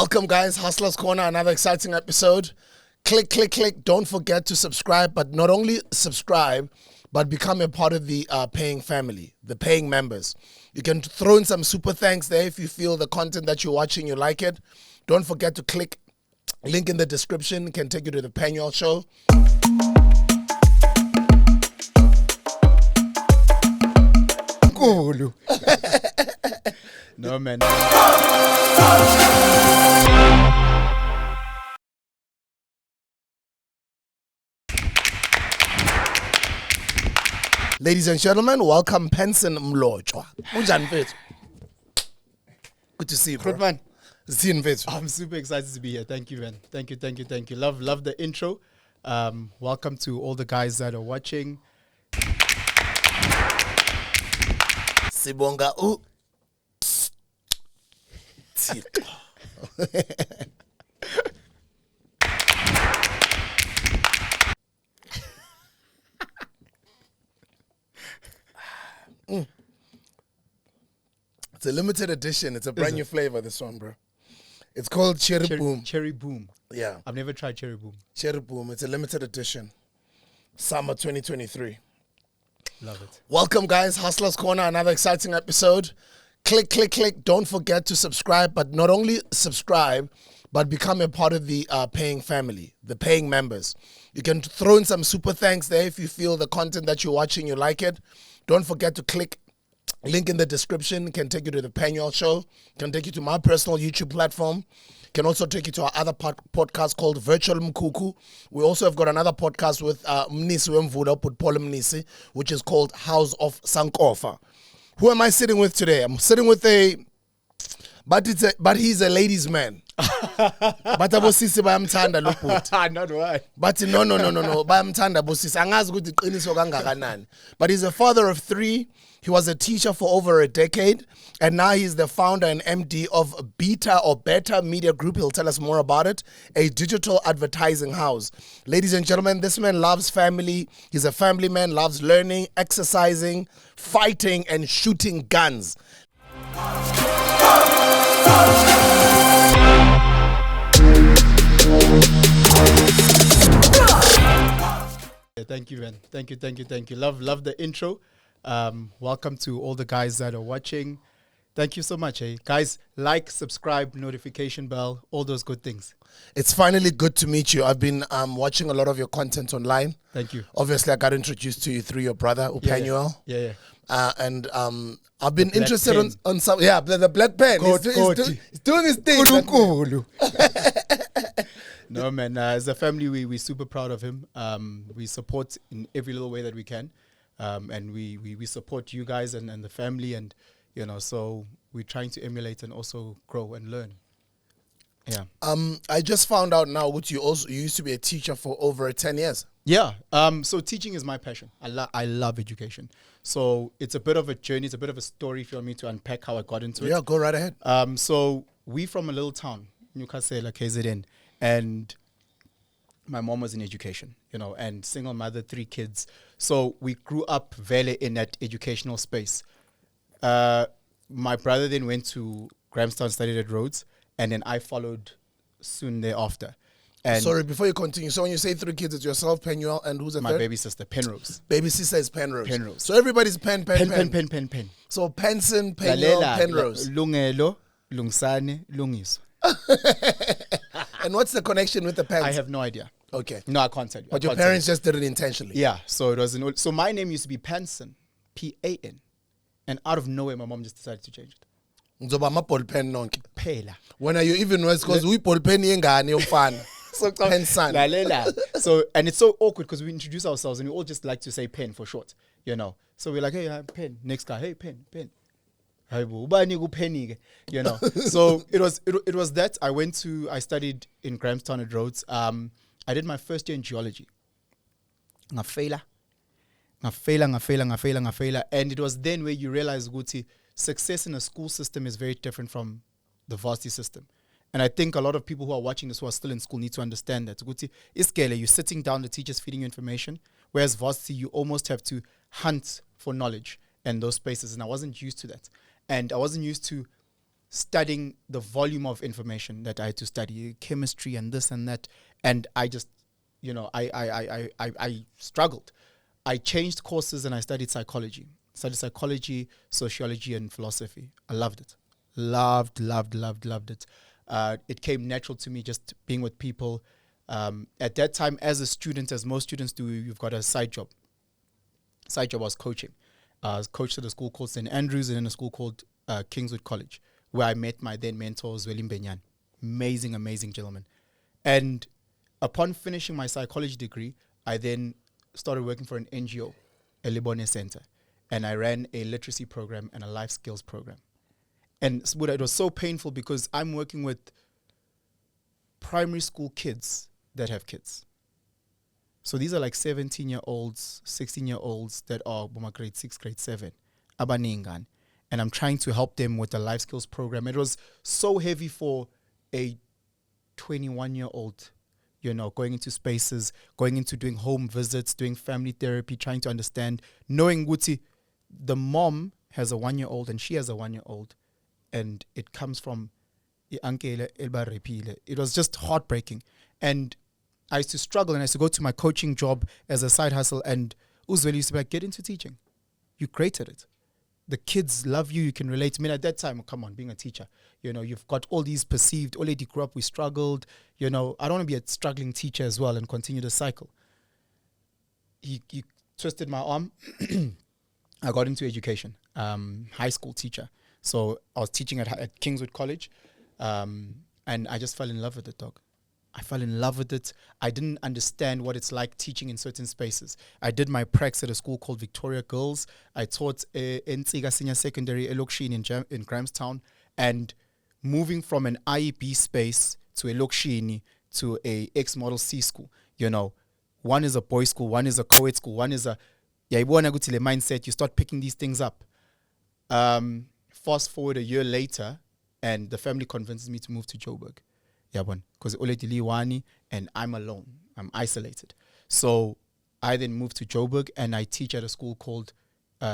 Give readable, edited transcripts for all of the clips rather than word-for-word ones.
Welcome, guys. Hustlers Corner, another exciting episode. Click, click, click. Don't forget to subscribe, but not only subscribe, but become a part of the paying family, the paying members. You can throw in some super thanks there if you feel the content that you're watching, you like it. Don't forget to click. Link in the description can take you to the Penuel show. No, man. Ladies and gentlemen, welcome Penson Mlotshwa. Good to see you, bro. Man. I'm I'm super excited to be here. Thank you, man. Thank you. Love the intro. Welcome to all the guys that are watching. Sibonga u. It's a limited edition. It's a brand new flavor, this one, bro. It's called Cherry Boom. Cherry Boom. Yeah. I've never tried Cherry Boom. Cherry Boom. It's a limited edition. Summer 2023. Love it. Welcome, guys. Hustlers Corner, another exciting episode. Click, click, click. Don't forget to subscribe, but not only subscribe, but become a part of the paying family, the paying members. You can throw in some super thanks there if you feel the content that you're watching, you like it. Don't forget to click. Link in the description can take you to the Penuel show, can take you to my personal YouTube platform, can also take you to our other podcast called Virtual Mkuku. We also have got another podcast with Mnisi Wemvuda, with Paul Mnisi, which is called House of Sankofa. Who am I sitting with today? I'm sitting with but he's a ladies' man. But abosisi bayamthanda lo bhuti. Not why. But no. Bayamthanda bosisi. Angazi ukuthi iqiniso kangakanani. But he's a father of 3. He was a teacher for over a decade, and now he's the founder and MD of Beta Media Group. He'll tell us more about it, a digital advertising house. Ladies and gentlemen, this man loves family. He's a family man, loves learning, exercising, fighting, and shooting guns. Thank you, man. Thank you. Love the intro. Welcome to all the guys that are watching. Thank you so much, guys. Like, subscribe, notification bell, all those good things. It's finally good to meet you. I've been watching a lot of your content online. Thank you. Obviously, I got introduced to you through your brother, Penuel. Yeah. And I've been interested on some. Yeah, the black pen. He's doing his thing. No, man. As a family, we're super proud of him. We support in every little way that we can. And we support you guys and the family, and so we're trying to emulate and also grow and learn. Yeah. I just found out now what you used to be a teacher for over 10 years. Yeah. So teaching is my passion. I love education. So it's a bit of a journey. It's a bit of a story if you want me to unpack how I got into it. Yeah, go right ahead. So we from a little town, Newcastle, KZN, and my mom was in education, and single mother, 3 kids. So we grew up very in that educational space. My brother then went to Grahamstown, studied at Rhodes, and then I followed soon thereafter. And sorry, before you continue, so when you say 3 kids, it's yourself, Penuel, and who's the my third? baby sister, Penrose. Baby sister is Penrose. Penrose. So everybody's pen. Pen. So Penson, Penuel, Penrose. Lungelo, Lungsane, Lungiso. And what's the connection with the pens? I have no idea. Okay. No, I can't tell you. But your parents just did it intentionally. Yeah. So it was so my name used to be Penson, Pan, and out of nowhere, my mom just decided to change it. Phela. When are you even worse? Because we ball pen yengane yomfana. So Penson. So and it's so awkward because we introduce ourselves and we all just like to say pen for short, So we're like, hey, pen. Next guy, hey, pen. So it was that I studied in Grahamstown at Rhodes. I did my first year in geology. Ngafela. And it was then where you realize, Guti, success in a school system is very different from the varsity system. And I think a lot of people who are watching this who are still in school need to understand that. Guti, iskele, you're sitting down, the teacher's feeding you information, whereas varsity, you almost have to hunt for knowledge in those spaces. And I wasn't used to that. And I wasn't used to studying the volume of information that I had to study, chemistry and this and that. And I just, I struggled. I changed courses and I studied psychology. Psychology, sociology, and philosophy. I loved it. Loved it. It came natural to me just being with people. At that time, as a student, as most students do, you've got a side job. Side job was coaching. I was coached at a school called St. Andrews and in a school called Kingswood College, where I met my then mentor, Zweli Mbenyan. Amazing gentleman. And upon finishing my psychology degree, I then started working for an NGO, a Libone Center. And I ran a literacy program and a life skills program. And it was so painful because I'm working with primary school kids that have kids. So these are like 17-year-olds, 16-year-olds that are grade 6, grade 7, abaningan. And I'm trying to help them with the life skills program. It was so heavy for a 21-year-old, going into spaces, going into doing home visits, doing family therapy, trying to understand, knowing Guti, the mom has a 1-year-old and she has a 1-year-old. And it comes from it was just heartbreaking. And I used to struggle and I used to go to my coaching job as a side hustle. And Uzweli used to be like, get into teaching. You created it. The kids love you. You can relate. I mean, at that time, come on, being a teacher, you've got all these perceived, all lady grew up, we struggled. I don't want to be a struggling teacher as well and continue the cycle. He twisted my arm. I got into education, high school teacher. So I was teaching at Kingswood College, and I just fell in love with it, dog. I fell in love with it. I didn't understand what it's like teaching in certain spaces. I did my pracs at a school called Victoria Girls. I taught in Tsiga Senior Secondary, Elokshini in Grahamstown, and moving from an IEB space to Elokshini to a X-Model C school. One is a boys' school, one is a co-ed school, one is a... mindset, you start picking these things up. Fast forward a year later, and the family convinces me to move to Joburg. Because Ole and I'm alone. I'm isolated. So I then moved to Joburg and I teach at a school called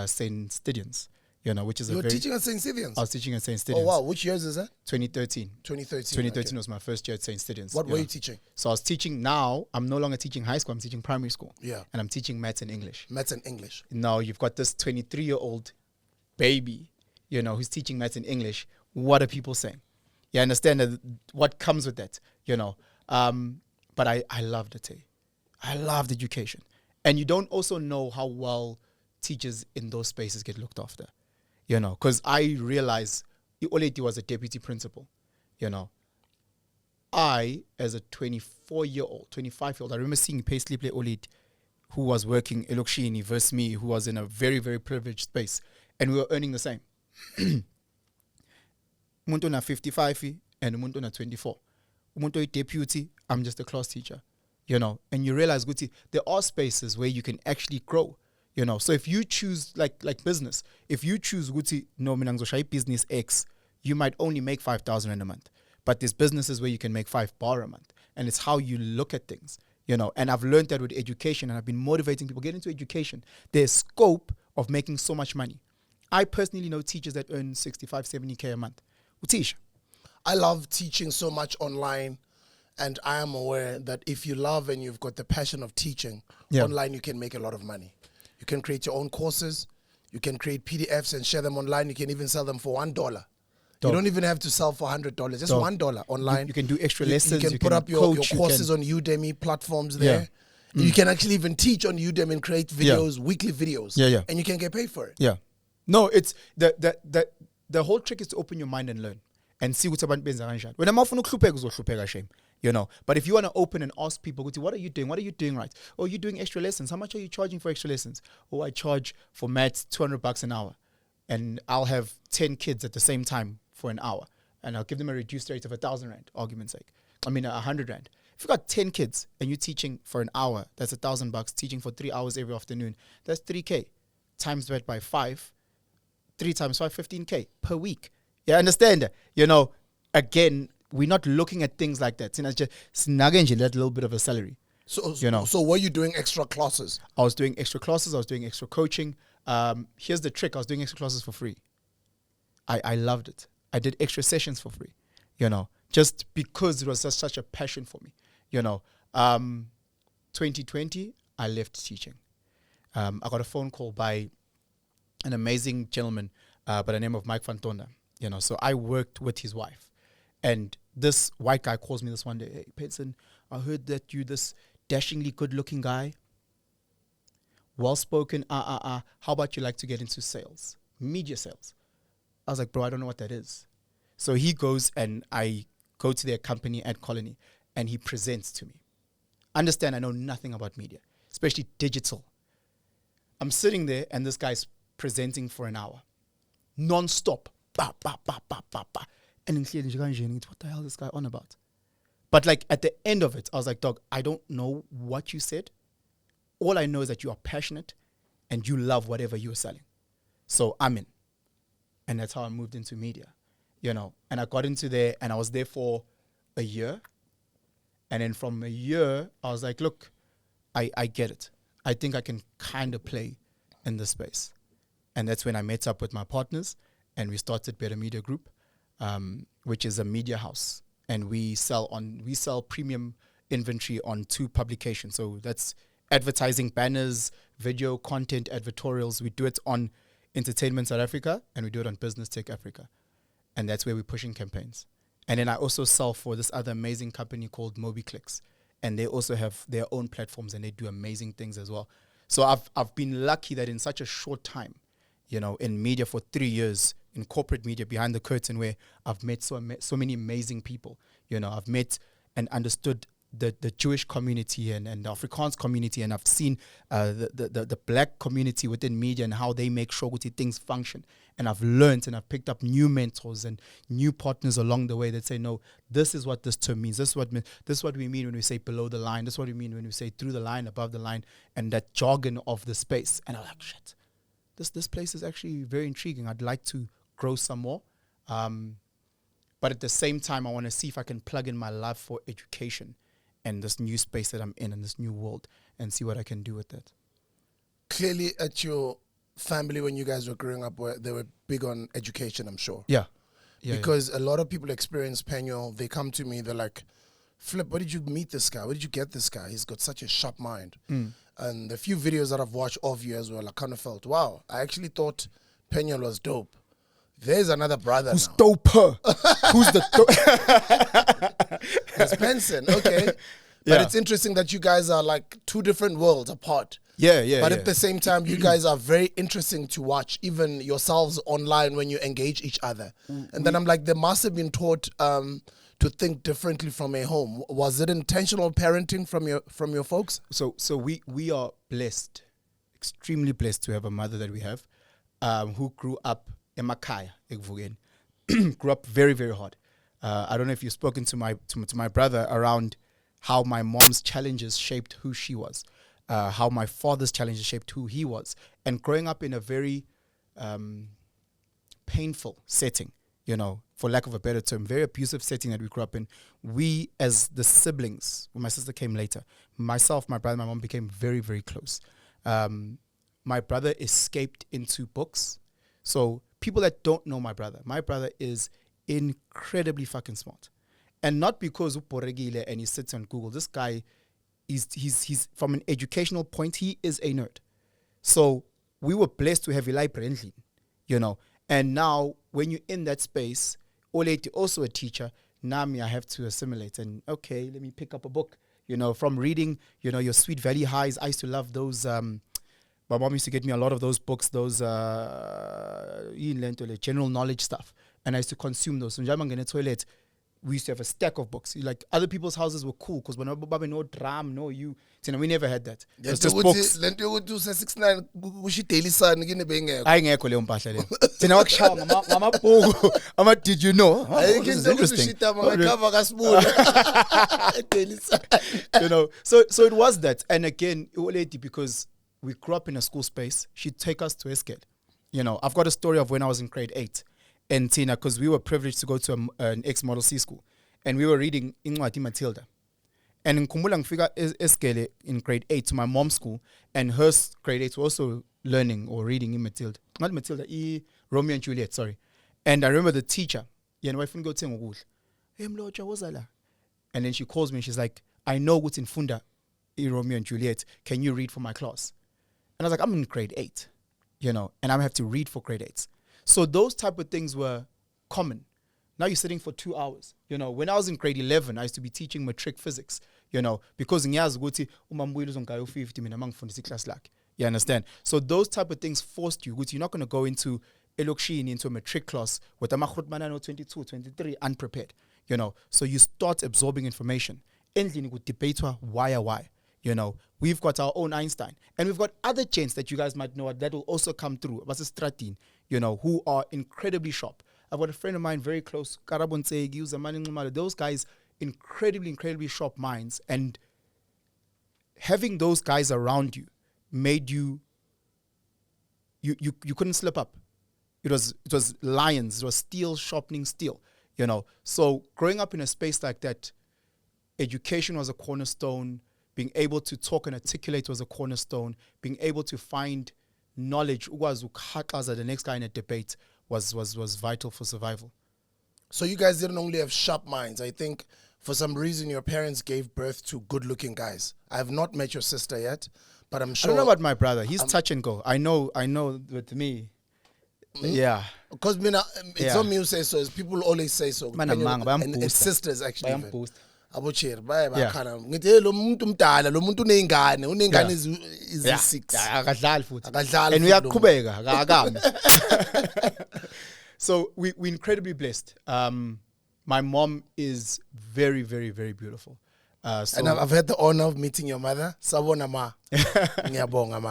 St. Stidion's, which is You were teaching at St. Stidion's? I was teaching at St. Stidion's. Oh, wow. Which years is that? 2013. 2013 okay. Was my first year at St. Stidion's. What were you teaching? So I was teaching now. I'm no longer teaching high school. I'm teaching primary school. Yeah. And I'm teaching maths and English. Maths and English. Now you've got this 23-year-old baby, who's teaching maths and English. What are people saying? You understand that what comes with that, But I loved it. I loved education. And you don't also know how well teachers in those spaces get looked after, because I realized Oleti was a deputy principal, I, as a 24-year-old, 25-year-old, I remember seeing Paisley play Oleti, who was working Elokshini versus me, who was in a very, very privileged space. And we were earning the same. Umuntu na 55 and umuntu na 24. Umuntu deputy, I'm just a class teacher, And you realize, Guti, there are spaces where you can actually grow, So if you choose like business, if you choose Guti, no minangzoshai business X, you might only make 5,000 in a month. But there's businesses where you can make 5 bar a month, and it's how you look at things, And I've learned that with education, and I've been motivating people get into education. There's scope of making so much money. I personally know teachers that earn 65, 70K a month. Utish. I love teaching so much online, and I am aware that if you love and you've got the passion of teaching, online you can make a lot of money. You can create your own courses. You can create PDFs and share them online. You can even sell them for $1. You don't even have to sell for $100. Just $1 online. You can do extra lessons. You can put up your courses on Udemy platforms there. Yeah. You can actually even teach on Udemy and create videos, weekly videos. And you can get paid for it. Yeah. No, it's the whole trick is to open your mind and learn and see what's about benza. When I'm off on a shame, But if you want to open and ask people, what are you doing? What are you doing right? Oh, you're doing extra lessons. How much are you charging for extra lessons? Oh, I charge for maths $200 an hour, and I'll have 10 kids at the same time for an hour, and I'll give them a reduced rate of 1,000 rand, argument's sake. 100 rand. If you've got 10 kids and you're teaching for an hour, that's $1,000. Teaching for 3 hours every afternoon, that's 3K. Times that by 5. 3 times 5, 15K per week. You understand? Again, we're not looking at things like that. It's just that little bit of a salary. So were you doing extra classes? I was doing extra classes. I was doing extra coaching. Here's the trick. I was doing extra classes for free. I loved it. I did extra sessions for free, just because it was just such a passion for me, 2020, I left teaching. I got a phone call by an amazing gentleman by the name of Mike Fantonda, so I worked with his wife. And this white guy calls me this one day, hey, Penson, I heard that you this dashingly good-looking guy, well-spoken, how about you like to get into sales, media sales? I was like, bro, I don't know what that is. So he goes and I go to their company at Colony and he presents to me. Understand, I know nothing about media, especially digital. I'm sitting there and this guy's presenting for an hour, non-stop. Bah, bah, bah, bah, bah, bah. And then clearly, what the hell is this guy on about? But like at the end of it, I was like, dog, I don't know what you said. All I know is that you are passionate and you love whatever you're selling. So I'm in. And that's how I moved into media, And I got into there and I was there for a year. And then from a year, I was like, look, I get it. I think I can kind of play in this space. And that's when I met up with my partners and we started Better Media Group, which is a media house. And we sell premium inventory on 2 publications. So that's advertising banners, video content, advertorials. We do it on Entertainment South Africa and we do it on Business Tech Africa. And that's where we're pushing campaigns. And then I also sell for this other amazing company called MobiClicks. And they also have their own platforms and they do amazing things as well. So I've been lucky that in such a short time, in media for 3 years, in corporate media behind the curtain, where I've met so many amazing people. I've met and understood the Jewish community and the Afrikaans community, and I've seen the black community within media and how they make sure things function. And I've learned and I've picked up new mentors and new partners along the way that say, no, this is what this term means. This is what we mean when we say below the line. This is what we mean when we say through the line, above the line, and that jargon of the space. And I'm like, shit, this place is actually very intriguing. I'd like to grow some more. But at the same time, I want to see if I can plug in my love for education and this new space that I'm in and this new world and see what I can do with that. Clearly at your family, when you guys were growing up, they were big on education, I'm sure. Yeah. Because a lot of people experience Penuel. They come to me, they're like, Flip, where did you meet this guy? Where did you get this guy? He's got such a sharp mind. And the few videos that I've watched of you as well, I kind of felt, wow, I actually thought Penuel was dope. There's another brother Who's now. doper? Who's the It's Penson, okay. But it's interesting that you guys are like 2 different worlds apart. But at the same time, you guys are very interesting to watch, even yourselves online when you engage each other. And then I'm like, they must have been taught to think differently from a home. Was it intentional parenting from your folks? So we are blessed, extremely blessed to have a mother that we have, who grew up in Makaya, grew up very, very hard. I don't know if you've spoken to my brother around how my mom's challenges shaped who she was, how my father's challenges shaped who he was, and growing up in a very painful setting, for lack of a better term, very abusive setting that we grew up in. We, as the siblings, when my sister came later, myself, my brother, my mom became very, very close. My brother escaped into books. So people that don't know my brother is incredibly fucking smart. And not because uporegile and he sits on Google. This guy, he's from an educational point, he is a nerd. So we were blessed to have a library, And now when you're in that space, Oleti also a teacher, Nami, I have to assimilate. And okay, let me pick up a book. From reading, your Sweet Valley Highs. I used to love those. My mom used to get me a lot of those books, those general knowledge stuff. And I used to consume those. So toilet, we used to have a stack of books. Like other people's houses were cool because when no drum, no you. We never had that. It was just books. Did you know? Oh, this is interesting. So it was that. And again, because we grew up in a school space, she'd take us to Esket. I've got a story of when I was in grade 8 in Tina, because we were privileged to go to an ex-Model C school. And we were reading Incwadi Matilda. And in Kumbulang figure Eskele in grade 8 to my mom's school, and her grade 8 were also learning or reading in Matilda. Not Matilda, Romeo and Juliet, sorry. And I remember the teacher, yena wayefuna ukuyothenga ukudla. Hey Mlotshwa wozala. And then she calls me and she's like, I know what's in Funda, Romeo and Juliet. Can you read for my class? And I was like, I'm in grade 8, and I have to read for grade 8s. So those type of things were common. Now you're sitting for 2 hours. When I was in grade 11, I used to be teaching matric physics, because ngiyazi ukuthi uma mbuyile uzongaya u50 mina mangifundisa iclass lakhe. You understand? So those type of things forced you. You're not going to go into into a matric class with a makhutmana 22, 23 unprepared. So you start absorbing information. Endlini ku debate why. We've got our own Einstein, and we've got other gents that you guys might know that will also come through. Stratin, who are incredibly sharp. I've got a friend of mine very close, those guys, incredibly sharp minds, and having those guys around you made you couldn't slip up. It was lions, it was steel sharpening steel, So growing up in a space like that, education was a cornerstone. Being able to talk and articulate was a cornerstone. Being able to find knowledge, the next guy in a debate, was vital for survival. So you guys didn't only have sharp minds. I think for some reason your parents gave birth to good-looking guys. I have not met your sister yet, but I'm sure. I don't know about my brother. He's touch and go. I know with me. Yeah. Because it's not me who says so. It's people always say so. And sisters actually. Abocheri bayakhana ngithi lo muntu umdala lo muntu unezingane is 6 akadlali futhi and uyaqhubeka akami. So we're incredibly blessed. My mom is very, very, very beautiful. And I've had the honor of meeting your mother. Sabona ma. Ngiyabonga.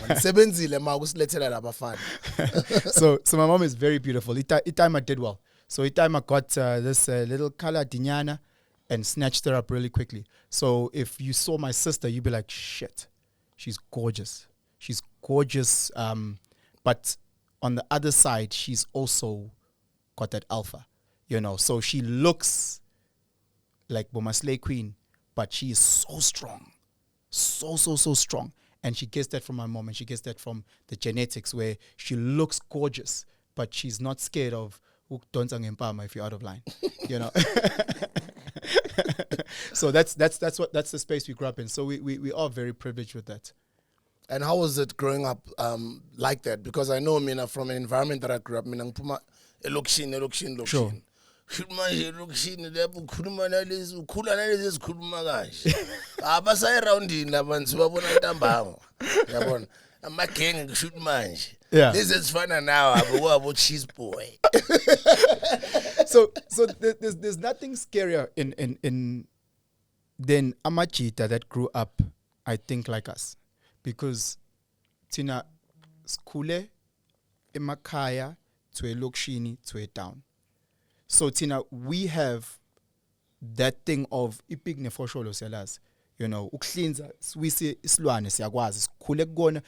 Nisebenzile ma ukusilethela labafana. So my mom is very beautiful. It time I did well. So it time I got this little color dinyana and snatched her up really quickly. So if you saw my sister, you'd be like, shit, she's gorgeous. She's gorgeous. But on the other side, she's also got that alpha, So she looks like Boma Slay Queen, but she is so strong. So strong. And she gets that from my mom, and she gets that from the genetics, where she looks gorgeous, but she's not scared of if you're out of line, So that's the space we grew up in. So we are very privileged with that. And how was it growing up like that? Because I know, from an environment that I grew up in, elokishini. Sure. Manje elokishini lapho ukhuluma nalezi ukhula nalezi ezikhuluma kanje. Abasayi roundini labantu babona intambama. Yabona? Amagenge ngisho manje. Yeah. This is fun now, abo cheese boy. So there's nothing scarier in than amajita that grew up, I think, like us, because tina skule emakhaya to elokishini to a town. So tina we have that thing of ipig nefosholo siyalazi, ukuhlinza swisi isilwane siyakwazi sikhule kukona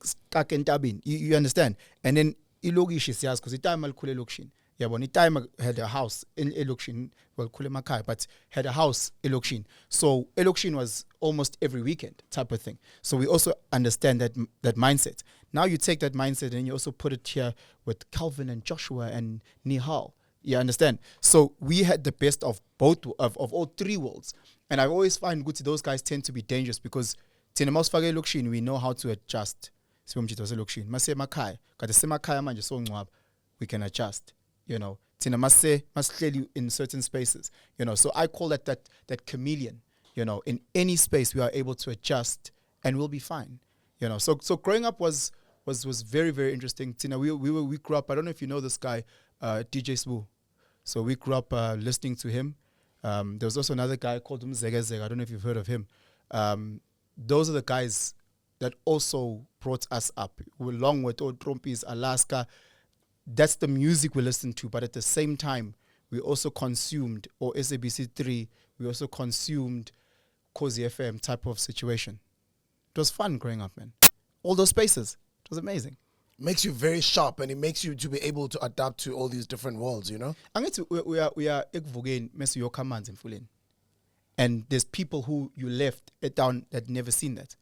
sikake entabeni, you understand. And then ilokishi siyazi because itime alikhule elokishini. Yabona itime had a house in elokishini, well khule emakhaya, but had a house elokishini. So elokishini was almost every weekend type of thing. So we also understand that mindset. Now you take that mindset and you also put it here with Calvin and Joshua and Nihal. You understand? So we had the best of both of all three worlds. And I always find good those guys tend to be dangerous because we know how to adjust. We can adjust. In certain spaces. So I call that chameleon. In any space we are able to adjust and we'll be fine. So growing up was very, very interesting. We grew up, I don't know if you know this guy, DJ Sbu. So we grew up listening to him. There was also another guy called Mzegezeg. I don't know if you've heard of him. Those are the guys that also brought us up, along with Old Trumpis, Alaska. That's the music we listened to. But at the same time, we also consumed, or SABC3, we also consumed Cozy FM type of situation. It was fun growing up, man. All those spaces. It was amazing. Makes you very sharp, and it makes you to be able to adapt to all these different worlds, we are and there's people who you left it down that never seen that.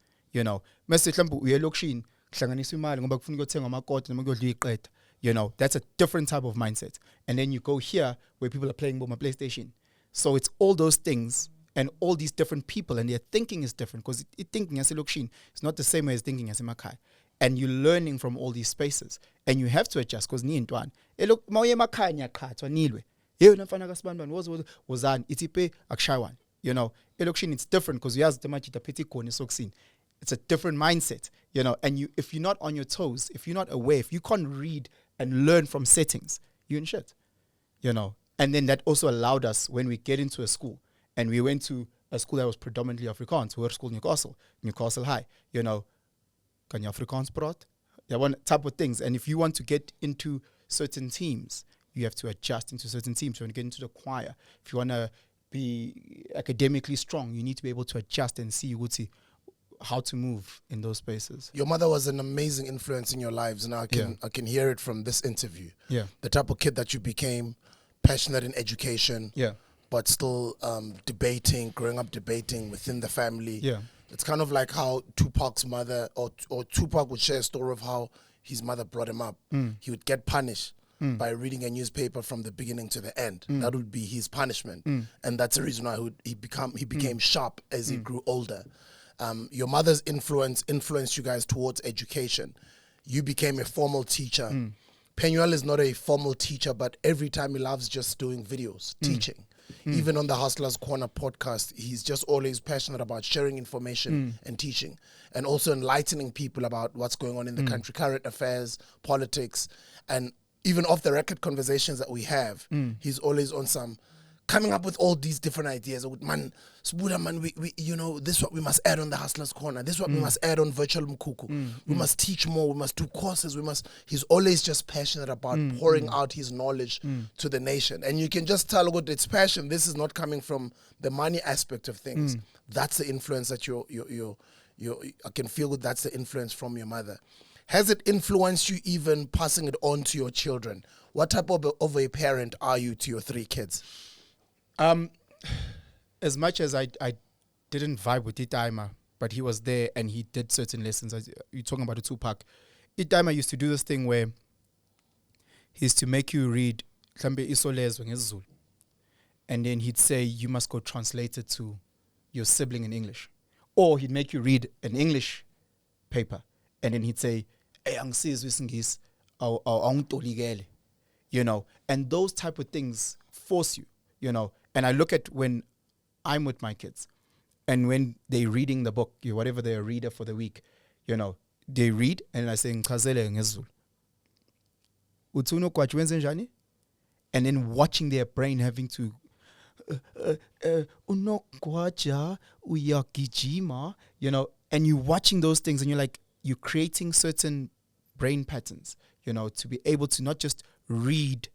You know, that's a different type of mindset. And then you go here where people are playing my PlayStation. So it's all those things and all these different people, and their thinking is different because thinking as a lokshin is not the same way as thinking as a makai. And you're learning from all these spaces, and you have to adjust because ni intwana. Look, mawuye emakhaya nyakhathwa nilwe. Yena mfana kasibandwana wozani itipe akshaywan. You know, lokshin it's different because you have the machita peti kone soksin. It's a different mindset, you know. And if you're not on your toes, if you're not aware, if you can't read and learn from settings, you're in shit, you know. And then that also allowed us when we get into a school, and we went to a school that was predominantly Afrikaans. We were school Newcastle High, you know. Can you Afrikaans praat? Yeah, one type of things. And if you want to get into certain teams, you have to adjust into certain teams. You want to get into the choir. If you want to be academically strong, you need to be able to adjust and see how to move in those spaces. Your mother was an amazing influence in your lives, and I can hear it from this interview. Yeah. The type of kid that you became, passionate in education. Yeah. But still growing up debating within the family. Yeah. It's kind of like how Tupac's mother, or Tupac would share a story of how his mother brought him up. He would get punished by reading a newspaper from the beginning to the end. That would be his punishment. And that's the reason why he became sharp as he grew older. Your mother's influenced you guys towards education. You became a formal teacher. Penuel is not a formal teacher, but every time he loves just doing videos, teaching. Even on the Hustlers Corner podcast, he's just always passionate about sharing information and teaching, and also enlightening people about what's going on in the country, current affairs, politics, and even off the record conversations that we have. He's always on some coming up with all these different ideas. Man, we you know, this is what we must add on the Hustlers Corner. This is what we must add on Virtual Mkuku. We must teach more. We must do courses. He's always just passionate about pouring out his knowledge to the nation. And you can just tell what it's passion. This is not coming from the money aspect of things. That's the influence that I can feel that's the influence from your mother. Has it influenced you even passing it on to your children? What type of a parent are you to your 3 kids? As much as I didn't vibe with Itaima, but he was there and he did certain lessons. You're talking about the Tupac. Itaima used to do this thing where he used to make you read Klambe Isolezwe ngesiZulu, and then he'd say you must go translate it to your sibling in English, or he'd make you read an English paper, and then he'd say, "Hey, angisizwe isingisi, awungitolikele," you know. And those type of things force you, you know. And I look at when I'm with my kids and when they're reading the book, whatever they're a reader for the week, you know, they read and I say, "Ngichazele ngesiZulu. Uthi unogwaja wenze njani?" And then watching their brain having to, unogwaja uyagijima, you know, and you're watching those things and you're like, you're creating certain brain patterns, you know, to be able to not just read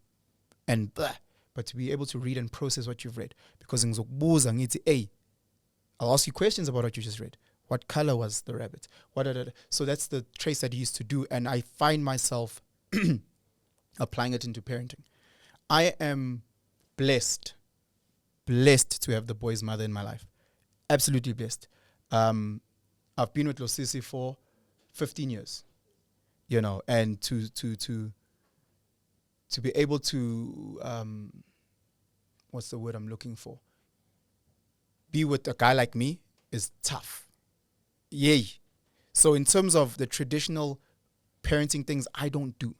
and blah, but to be able to read and process what you've read. Because I'll ask you questions about what you just read. What color was the rabbit? So that's the trace that he used to do. And I find myself applying it into parenting. I am blessed to have the boy's mother in my life. Absolutely blessed. I've been with Losisi for 15 years, you know, and to be able to, what's the word I'm looking for? Be with a guy like me is tough. Yay. So in terms of the traditional parenting things, I don't do.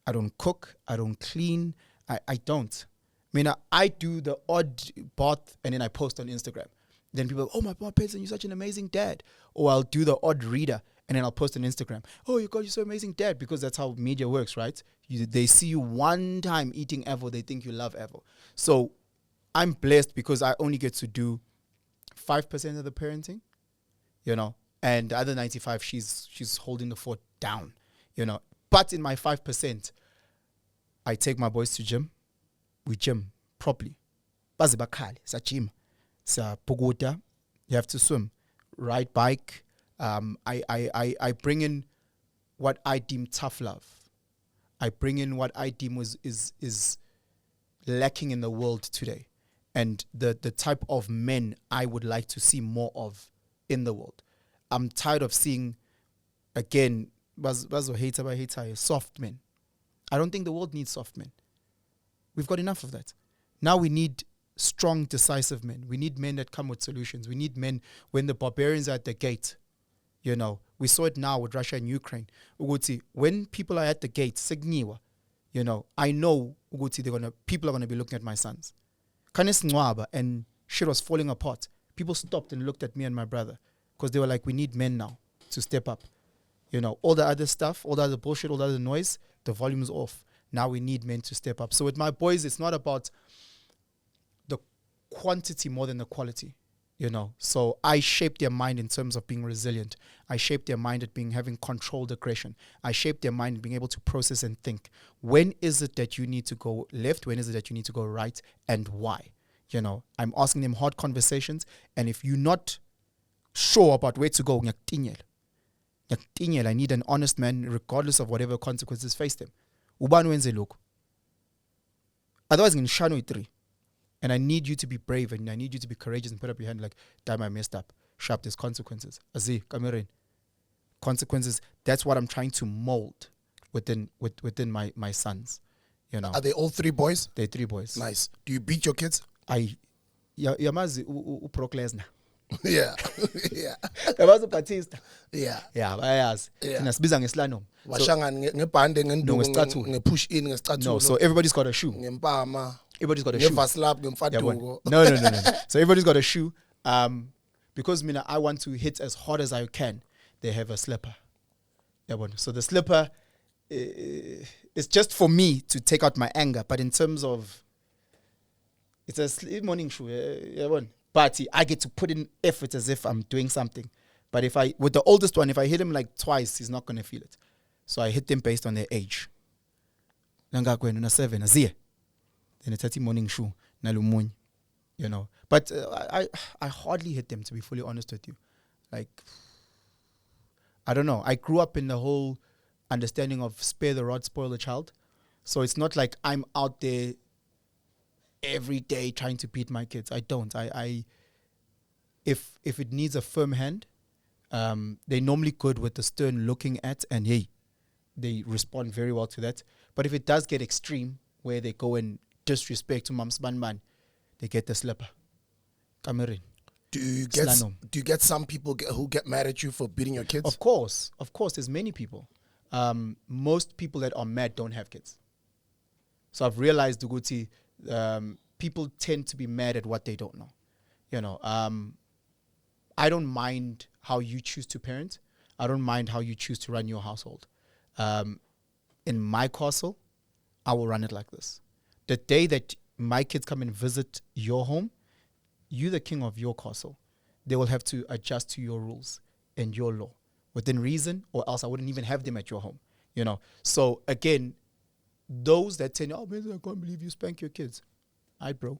I don't cook. I don't clean. I don't. I mean, I do the odd bath and then I post on Instagram. Then people go, "Oh my God, Penson, you're such an amazing dad." Or I'll do the odd reader and then I'll post on Instagram. "Oh, you're so amazing dad," because that's how media works, right? They see you one time eating Evo, they think you love Evo. So I'm blessed because I only get to do 5% of the parenting, you know, and the other 95, she's holding the fort down, you know. But in my 5%, I take my boys to gym. We gym properly. Baze bakhale, sa gym, sa puguta. You have to swim, ride bike. I bring in what I deem tough love. I bring in what I deem is lacking in the world today, and the type of men I would like to see more of in the world. I'm tired of seeing, again, soft men, I don't think the world needs soft men. We've got enough of that. Now we need strong, decisive men. We need men that come with solutions. We need men when the barbarians are at the gate. You know, we saw it now with Russia and Ukraine. Uguti, when people are at the gate, signiwa, you know, I know Uguti, people are gonna be looking at my sons. Kanis Nwaba, and shit was falling apart. People stopped and looked at me and my brother because they were like, we need men now to step up. You know, all the other stuff, all the other bullshit, all the other noise, the volume's off. Now we need men to step up. So with my boys, it's not about the quantity more than the quality, you know. So I shape their mind in terms of being resilient. I shape their mind at having controlled aggression. I shape their mind in being able to process and think. When is it that you need to go left? When is it that you need to go right? And why? You know, I'm asking them hard conversations. And if you're not sure about where to go, I need an honest man, regardless of whatever consequences face them. Otherwise, I'm going to and I need you to be brave and I need you to be courageous and put up your hand like, damn, I messed up. Sharp, there's consequences. Azi, come in. Consequences, that's what I'm trying to mold within my sons. You know. Are they all 3 boys? They're 3 boys. Nice. Do you beat your kids? Yamazi Brock Lesnar. Yeah. Yeah. Yabazi Batista. Yeah. Yeah, bayazi. Thina sibiza ngesilano. Washanga ngebhande ngenduku ngepush in ngesicathulo. No, so everybody's got a shoe. Ngempama. Everybody's got a shoe. Ngevaslap ngemfaduko. No. So everybody's got a shoe. Because I want to hit as hard as I can. They have a slipper. So the slipper is just for me to take out my anger, but in terms of it's a morning shoe. But I get to put in effort as if I'm doing something. But with the oldest one, if I hit him like twice, he's not going to feel it. So I hit them based on their age. Nanga 7, then it's a morning shoe, you know. But I hardly hit them, to be fully honest with you. Like, I don't know. I grew up in the whole understanding of spare the rod, spoil the child. So it's not like I'm out there every day trying to beat my kids. I don't. If it needs a firm hand, they're normally good with the stern looking at, and hey, they respond very well to that. But if it does get extreme, where they go and disrespect to Mam's man, they get the slipper. Cameroon. Do you get some people who get mad at you for beating your kids? Of course. There's many people. Most people that are mad don't have kids. So I've realized, Duguti, people tend to be mad at what they don't know. You know, I don't mind how you choose to parent. I don't mind how you choose to run your household. In my castle, I will run it like this. The day that my kids come and visit your home, you're the king of your castle. They will have to adjust to your rules and your law within reason, or else I wouldn't even have them at your home. You know, so again, those that say, oh, man, I can't believe you spank your kids. Bro.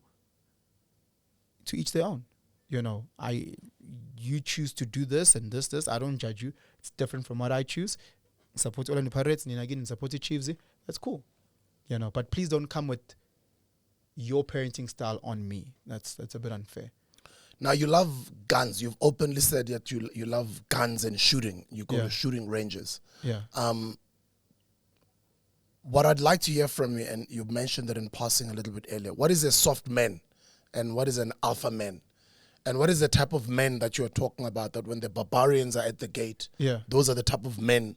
To each their own. You know, you choose to do this and this. I don't judge you. It's different from what I choose. Support Orlando Pirates, and again, support the Chiefs. That's cool. You know, but please don't come with your parenting style on me. That's a bit unfair. Now, you love guns. You've openly said that you love guns and shooting. You go to shooting ranges. Yeah. What I'd like to hear from you, and you mentioned it in passing a little bit earlier, what is a soft man and what is an alpha man? And what is the type of men that you're talking about, that when the barbarians are at the gate, those are the type of men,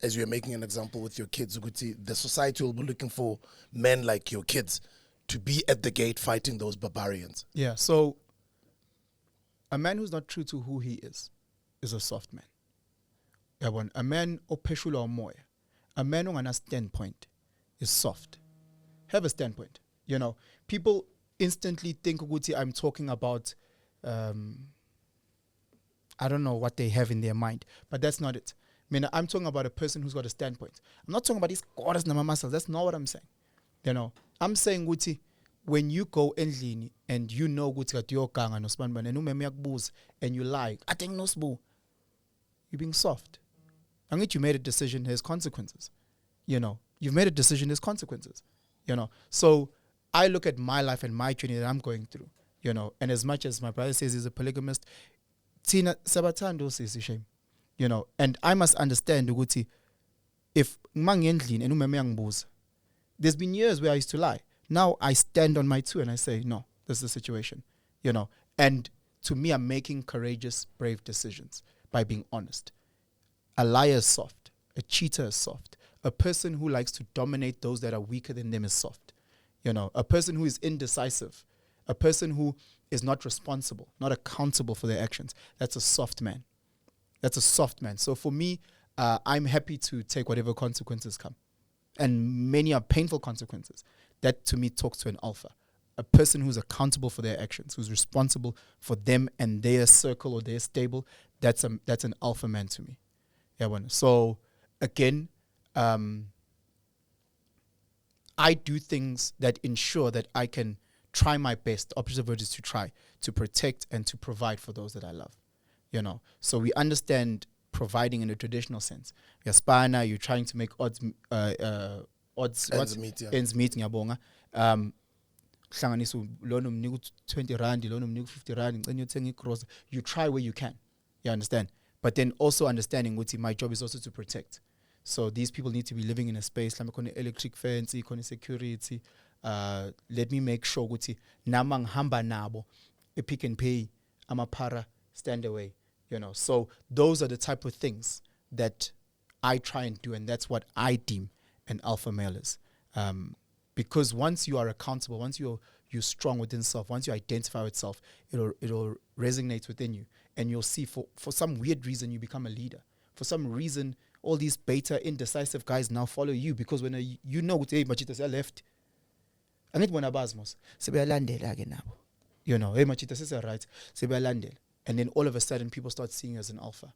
as you're making an example with your kids, the society will be looking for men like your kids to be at the gate fighting those barbarians. Yeah, so a man who's not true to who he is a soft man. A man opeshula moya. A man on a standpoint is soft. Have a standpoint. You know, people instantly think, I'm talking about, I don't know what they have in their mind, but that's not it. I mean, I'm talking about a person who's got a standpoint. I'm not talking about these goddess nama muscles. That's not what I'm saying. You know, I'm saying, when you go endlini and you know that you're kanga no spanban and you lie, I think no sbu, you're being soft. I think you made a decision, there's consequences. You know, you've made a decision, there's consequences. You know, so I look at my life and my journey that I'm going through, you know, and as much as my brother says he's a polygamist, Tina Sabatando says a shame, you know, and I must understand, Uguti, if mangendlin and umeme angbuza, There's been years where I used to lie. Now I stand on my two and I say, no, this is the situation, And to me, I'm making courageous, brave decisions by being honest. A liar is soft. A cheater is soft. A person who likes to dominate those that are weaker than them is soft. A person who is indecisive. A person who is not responsible, not accountable for their actions. That's a soft man. That's a soft man. So for me, I'm happy to take whatever consequences come. And many are painful consequences. That to me talks to an alpha. A person who's accountable for their actions, who's responsible for them and their circle or their stable, that's an alpha man to me. Yeah, well, so again, I do things that ensure that I can try my best. Opposite word is to try to protect and to provide for those that I love. So we understand providing in a traditional sense. Yaspana, you're trying to make ends meet. Ngiyabonga. Hlanganiso loan umniku 20 rand, loan umniku 50 rand, and you tell cross. You try where you can. You understand? But then also understanding what my job is also to protect. So these people need to be living in a space like electric fence, security. Let me make sure that namang hamba nabo, a pick and pay, amapara, stand away. So those are the type of things that I try and do, and that's what I deem an alpha male is. Because once you are accountable, once you're strong within self, once you identify with self, it'll resonate within you, and you'll see for some weird reason you become a leader. For some reason, all these beta indecisive guys now follow you because when you know hey machitas are left, and it when abasmos sebeyalandela ke nabo, hey machitas is right sebeyalandela, and then all of a sudden people start seeing you as an alpha,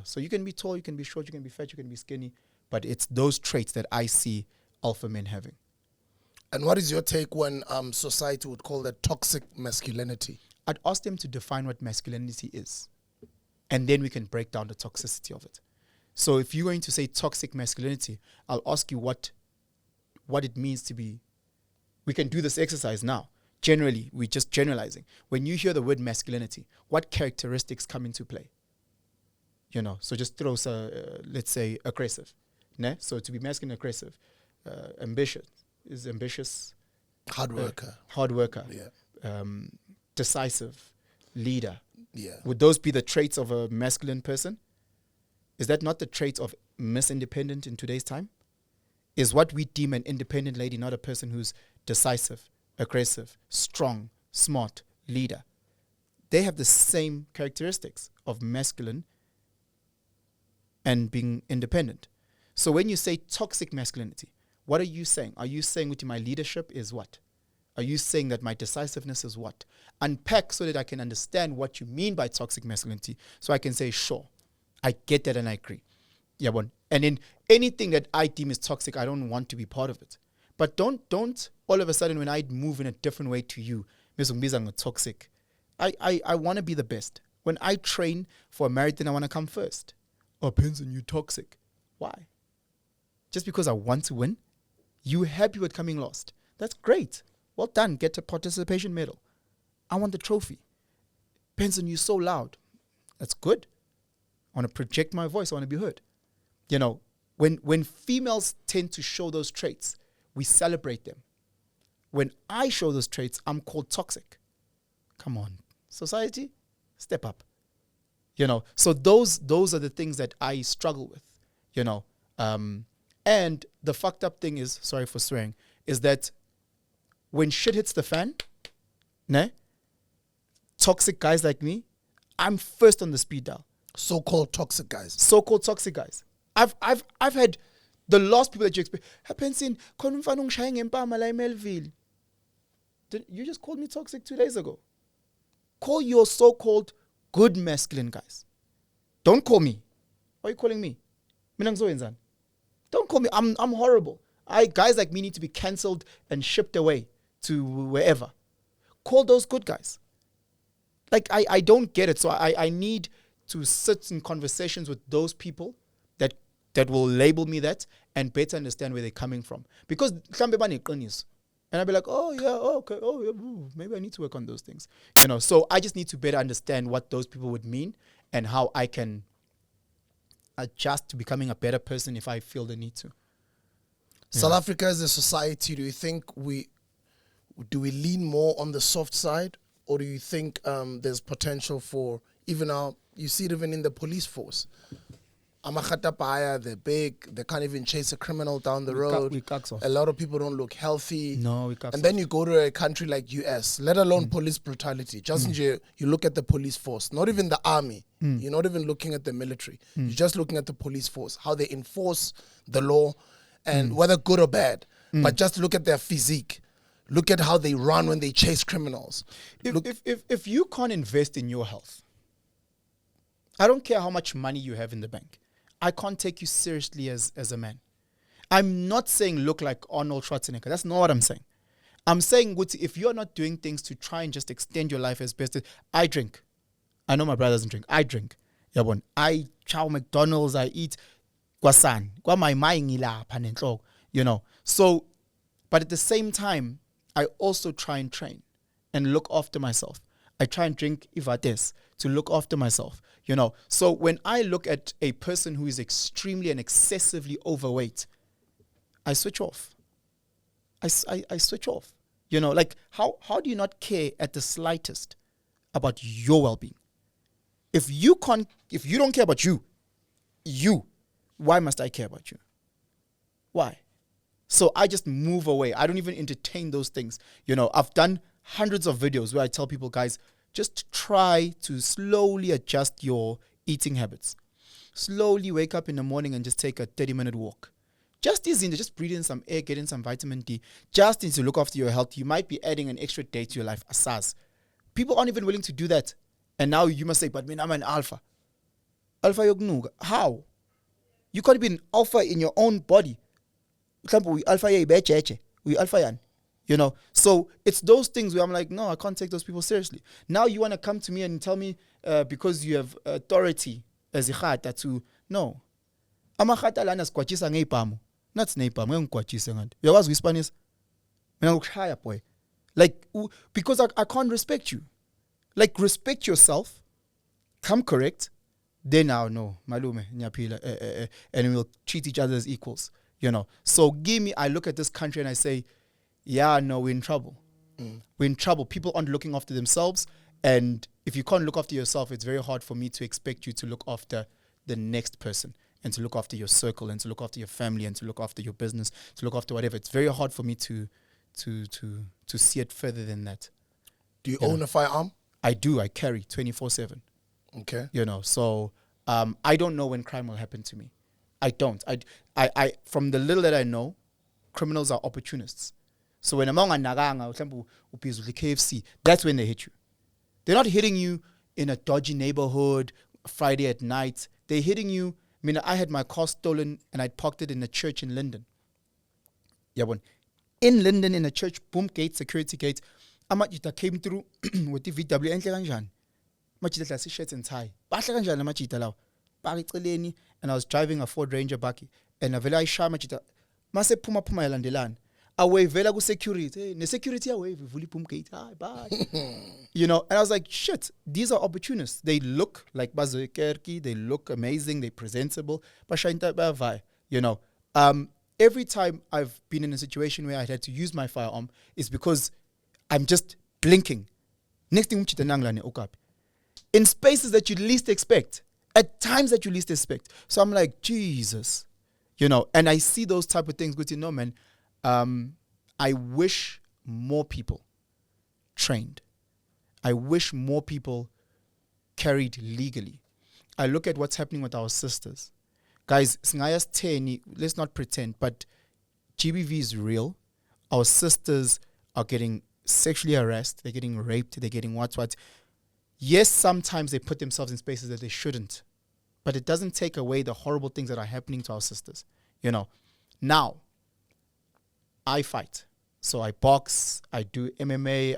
So you can be tall, you can be short, you can be fat, you can be skinny, but it's those traits that I see alpha men having. And what is your take when society would call that toxic masculinity? I'd ask them to define what masculinity is, and then we can break down the toxicity of it. So if you're going to say toxic masculinity, I'll ask you what it means to be. We can do this exercise now. Generally, we're just generalizing. When you hear the word masculinity, what characteristics come into play? So just throw, let's say, aggressive. Ne? So to be masculine, aggressive, ambitious. Is ambitious, hard worker, yeah, decisive, leader. Yeah, would those be the traits of a masculine person? Is that not the traits of Miss Independent in today's time? Is what we deem an independent lady not a person who's decisive, aggressive, strong, smart, leader? They have the same characteristics of masculine and being independent. So when you say toxic masculinity, what are you saying? Are you saying that my leadership is what? Are you saying that my decisiveness is what? Unpack so that I can understand what you mean by toxic masculinity, so I can say, sure, I get that and I agree. Yeah, one. And in anything that I deem is toxic, I don't want to be part of it. But don't all of a sudden when I move in a different way to you, toxic. I want to be the best. When I train for a marathon, I want to come first. Oh, Penson, you toxic. Why? Just because I want to win? You happy with coming last? That's great. Well done. Get a participation medal. I want the trophy. Penson, you're so loud. That's good. I want to project my voice. I want to be heard. When females tend to show those traits, we celebrate them. When I show those traits, I'm called toxic. Come on, society, step up. So those are the things that I struggle with. And the fucked up thing is, sorry for swearing, is that when shit hits the fan, toxic guys like me, I'm first on the speed dial. So-called toxic guys. So-called toxic guys. I've had the last people that you expect. Penson, you just called me toxic 2 days ago. Call your so-called good masculine guys. Don't call me. Why are you calling me? Don't call me. I'm horrible. Guys like me need to be cancelled and shipped away to wherever. Call those good guys. Like I don't get it. So I need to sit in conversations with those people that will label me that and better understand where they're coming from. Because and I'll be like, oh yeah, okay, oh yeah, maybe I need to work on those things. So I just need to better understand what those people would mean and how I can adjust to becoming a better person if I feel the need to. South Africa as a society, do you think do we lean more on the soft side, or do you think there's potential for even now? You see it even in the police force. Amakhatapaya, they're big. They can't even chase a criminal down the road. A lot of people don't look healthy. And then you go to a country like US, let alone police brutality. Just you look at the police force, not even the army. You're not even looking at the military. You're just looking at the police force, how they enforce the law, and whether good or bad. But just look at their physique. Look at how they run when they chase criminals. If you can't invest in your health, I don't care how much money you have in the bank, I can't take you seriously as a man. I'm not saying look like Arnold Schwarzenegger. That's not what I'm saying. I'm saying if you're not doing things to try and just extend your life as best as... I drink. I know my brother doesn't drink. I drink. I chow McDonald's. I eat kwasan. You know. So, but at the same time, I also try and train and look after myself. I try and drink Ivates to look after myself, you know. So when I look at a person who is extremely and excessively overweight, I switch off. I switch off. You know, like how do you not care at the slightest about your well-being? If you don't care about you, why must I care about you? Why? So I just move away. I don't even entertain those things. You know, I've done hundreds of videos where I tell people, guys, just try to slowly adjust your eating habits. Slowly wake up in the morning and just take a 30-minute walk. Just breathe in some air, get in some vitamin D. Just to look after your health. You might be adding an extra day to your life. Asas. People aren't even willing to do that. And now you must say, but I'm an alpha. Alpha yognuga. How? You can't be an alpha in your own body. We alpha we alpha yan. You know, so it's those things where I'm like, no, I can't take those people seriously. Now you want to come to me and tell me because you have authority as a khata to no. Ama khata lana skwatshisa ngeipamu. Not sneipamu ngkwatshisa ngant. Uyakwazi uSpanish? Mina ukushaya boy. Like because I can't respect you. Like respect yourself. Come correct. Then now no, malume nyaphila and we'll treat each other as equals, you know. So I look at this country and I say, yeah, no, we're in trouble. We're in trouble. People aren't looking after themselves. And if you can't look after yourself, it's very hard for me to expect you to look after the next person and to look after your circle and to look after your family and to look after your business, to look after whatever. It's very hard for me to see it further than that. Do you own a firearm? I do. I carry 24/7. Okay. You know, so I don't know when crime will happen to me. I don't. I from the little that I know, criminals are opportunists. So when among naganga, KFC, that's when they hit you. They're not hitting you in a dodgy neighborhood Friday at night. They're hitting you. I mean, I had my car stolen and I parked it in a church in Linden. In Linden, in a church, boom gate, security gate. Amachita came through with the VW and Machita shirts and tie. And I was driving a Ford Ranger Baki. And a very shy machita. Mase puma yalandelan. Away vela go security. Ne security away. Vuli pum gate. Bye. You know, and I was like, shit, these are opportunists. They look like Bazokerki. They look amazing. They're presentable. You know, every time I've been in a situation where I had to use my firearm, it's because I'm just blinking. Next thing, in spaces that you least expect, at times that you least expect. So I'm like, Jesus, you know, and I see those type of things. Good to know, man. I wish more people trained. I wish more people carried legally. I look at what's happening with our sisters. Guys, let's not pretend, but GBV is real. Our sisters are getting sexually harassed. They're getting raped. They're getting what. Yes, sometimes they put themselves in spaces that they shouldn't. But it doesn't take away the horrible things that are happening to our sisters. You know, now, I fight. So I box, I do MMA,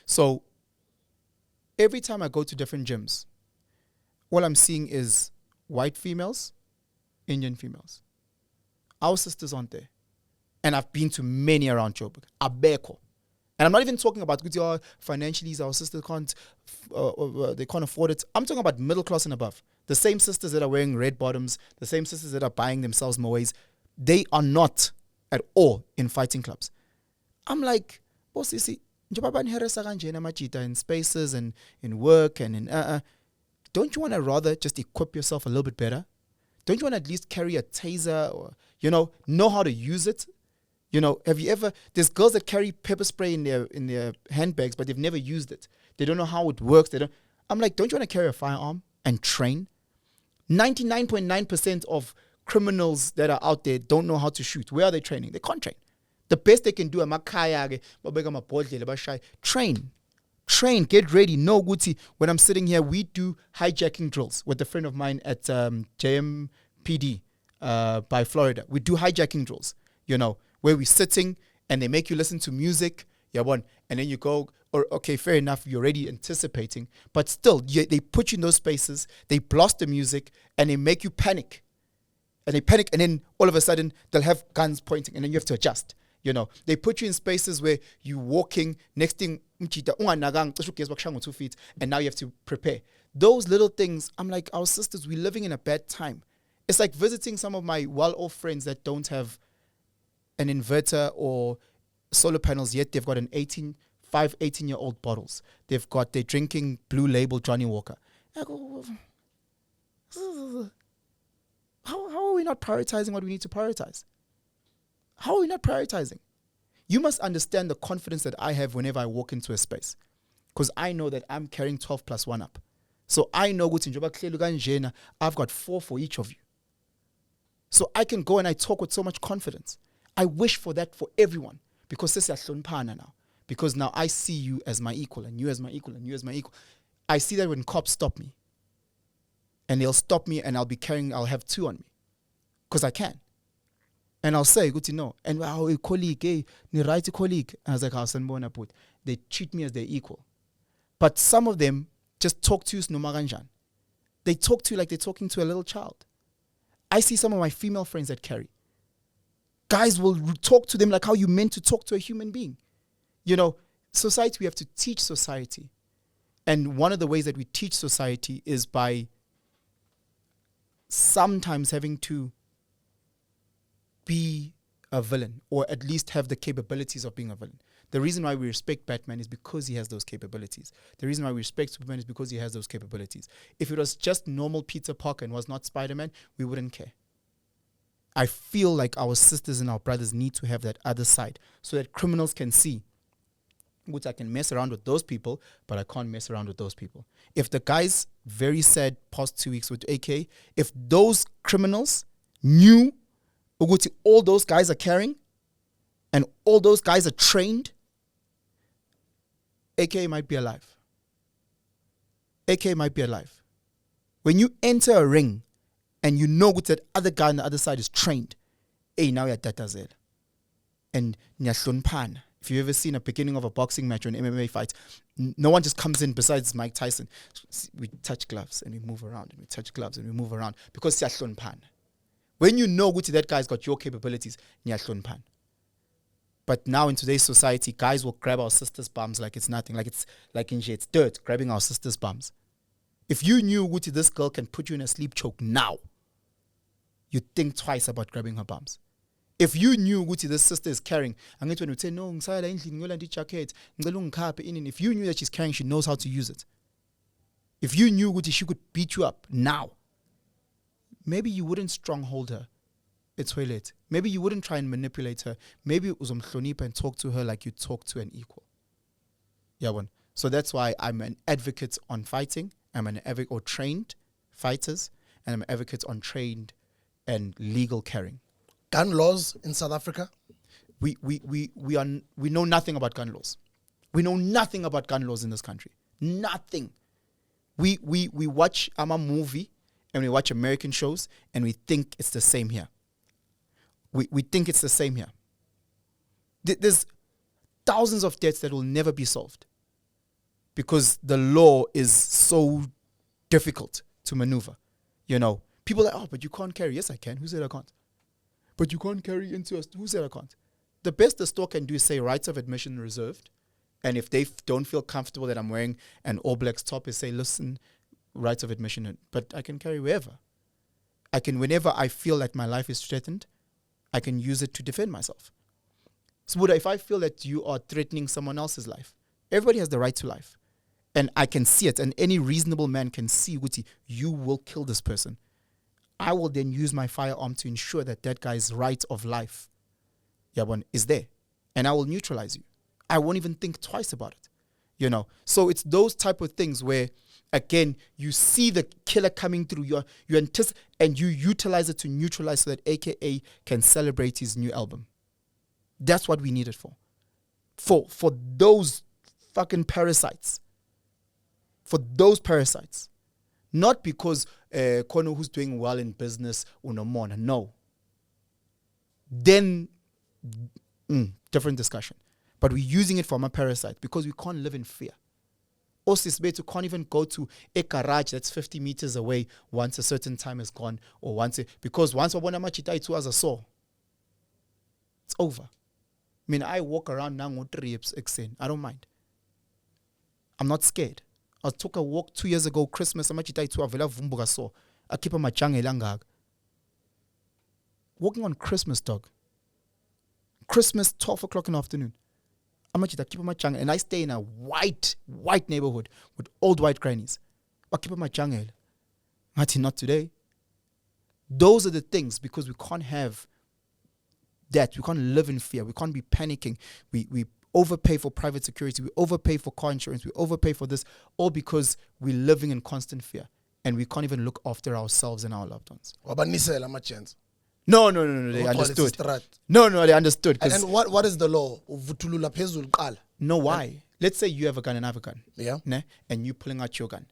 So every time I go to different gyms, all I'm seeing is white females, Indian females. Our sisters aren't there. And I've been to many around Joburg. Abeko. And I'm not even talking about financially, our sisters they can't afford it. I'm talking about middle class and above. The same sisters that are wearing red bottoms, the same sisters that are buying themselves Moes, they are not at all in fighting clubs. I'm like, boss, you see, in spaces and in work and in don't you want to rather just equip yourself a little bit better? Don't you want to at least carry a taser or, know how to use it? Have you ever, there's girls that carry pepper spray in their handbags, but they've never used it. They don't know how it works. I'm like, don't you want to carry a firearm and train? 99.9% of criminals that are out there don't know how to shoot. Where are they training? They can't train. The best they can do, train, get ready. No, Guti, when I'm sitting here, we do hijacking drills with a friend of mine at JMPD by Florida. We do hijacking drills, where we're sitting and they make you listen to music, and then you go, or okay, fair enough, you're already anticipating, but still, they put you in those spaces, they blast the music, and they make you panic. And they panic, and then all of a sudden, they'll have guns pointing, and then you have to adjust. They put you in spaces where you're walking, next thing, and now you have to prepare. Those little things, I'm like, our sisters, we're living in a bad time. It's like visiting some of my well-off friends that don't have an inverter or solar panels yet. They've got 18-year-old bottles. They're drinking Blue Label Johnny Walker. I go, how are we not prioritizing what we need to prioritize? How are we not prioritizing? You must understand the confidence that I have whenever I walk into a space. Because I know that I'm carrying 12 plus 1 up. So I know I've got 4 for each of you. So I can go and I talk with so much confidence. I wish for that for everyone. Because this is now. Because now I see you as my equal, and you as my equal, and you as my equal. I see that when cops stop me. And they'll stop me and I'll have 2 on me. Because I can. And I'll say, good to know. And a colleague, right colleague. I was like, they treat me as their equal. But some of them just talk to you nomaganjan. They talk to you like they're talking to a little child. I see some of my female friends that carry. Guys will talk to them like how you meant to talk to a human being. Society, we have to teach society. And one of the ways that we teach society is by sometimes having to be a villain, or at least have the capabilities of being a villain. The reason why we respect Batman is because he has those capabilities. The reason why we respect Superman is because he has those capabilities. If it was just normal Peter Parker and was not Spider-Man, we wouldn't care. I feel like our sisters and our brothers need to have that other side so that criminals can see, which I can mess around with those people, but I can't mess around with those people. If the guys, very sad past 2 weeks with AK, if those criminals knew all those guys are carrying and all those guys are trained, AK might be alive. AK might be alive. When you enter a ring and you know that other guy on the other side is trained, now you're datazel. And nyashunpan. If you've ever seen a beginning of a boxing match or an MMA fight, no one just comes in besides Mike Tyson. We touch gloves and we move around, and we touch gloves and we move around because nyashunpan. When you know that guy's got your capabilities, nyashunpan. But now in today's society, guys will grab our sisters' bums like it's nothing, like it's dirt, grabbing our sisters' bums. If you knew this girl can put you in a sleep choke now, you'd think twice about grabbing her bums. If you knew this sister is carrying, and when you say, no, if you knew that she's carrying, she knows how to use it. If you knew she could beat you up now, maybe you wouldn't stronghold her. It's way late. Maybe you wouldn't try and manipulate her. Maybe it was and talk to her like you talk to an equal. Yeah, one. So that's why I'm an advocate on fighting. I'm an advocate or trained fighters, and I'm an advocate on trained and legal carrying. Gun laws in South Africa? We know nothing about gun laws. We know nothing about gun laws in this country. Nothing. We watch a movie and we watch American shows and we think it's the same here. We think it's the same here. There's thousands of deaths that will never be solved because the law is so difficult to maneuver. People are like, oh, but you can't carry. Yes, I can. Who said I can't? But you can't carry into us. Who said I can't? The best the store can do is say rights of admission reserved. And if they don't feel comfortable that I'm wearing an All Blacks top, is say, listen, rights of admission. But I can carry wherever. I can, whenever I feel like my life is threatened, I can use it to defend myself. So Buddha, if I feel that you are threatening someone else's life, everybody has the right to life. And I can see it, and any reasonable man can see, Guti, you will kill this person. I will then use my firearm to ensure that that guy's right of life is there. And I will neutralize you. I won't even think twice about it. So it's those type of things where, again, you see the killer coming through, you anticipate, and you utilize it to neutralize so that AKA can celebrate his new album. That's what we need it for. For those fucking parasites. For those parasites. Not because Kono who's doing well in business unomona. No. Then different discussion. But we're using it for my parasite because we can't live in fear. Osisbetu can't even go to a garage that's 50 meters away once a certain time is gone, or because once wabona machita itu as a saw. It's over. I mean, I walk around now with 3 exen. I don't mind. I'm not scared. I took a walk 2 years ago, Christmas, I keep my langag. Walking on Christmas, dog. Christmas, 12 o'clock in the afternoon. And I stay in a white neighborhood with old white grannies. Not today. Those are the things, because we can't have that. We can't live in fear. We can't be panicking. We overpay for private security. We overpay for car insurance. We overpay for this, all because we're living in constant fear. And we can't even look after ourselves and our loved ones. No, they understood. No, they understood. And what is the law? No, why? Let's say you have a gun and I have a gun. Yeah. Ne? And you pulling out your gun.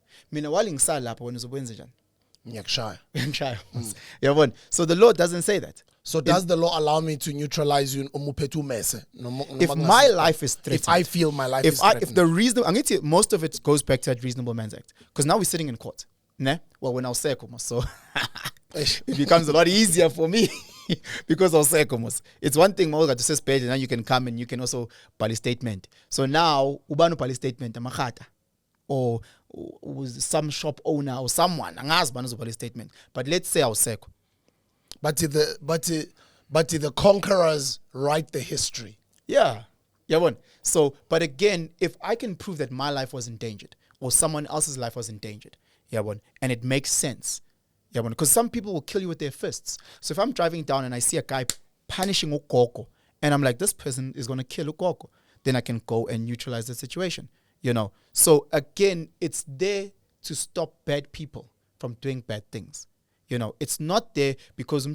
So the law doesn't say that. So does the law allow me to neutralize you? If my life is threatened. If I feel my life is threatened. If the reason, I'm going to most of it goes back to that Reasonable Man's Act. Because now we're sitting in court. Ne? Well, when I was Sekomos, so it becomes a lot easier for me because of Sekomos. It's one thing more to say page, and now you can come and you can also pali statement. So now ubano pali statement amachata or some shop owner or someone angazi bano pali statement. But let's say I was Seko. But the conquerors write the history. Yeah. So, but again, if I can prove that my life was endangered or someone else's life was endangered, and it makes sense, because some people will kill you with their fists. So if I'm driving down and I see a guy punishing Ukoko, and I'm like, this person is going to kill Ukoko, then I can go and neutralize the situation, So again, it's there to stop bad people from doing bad things. It's not there because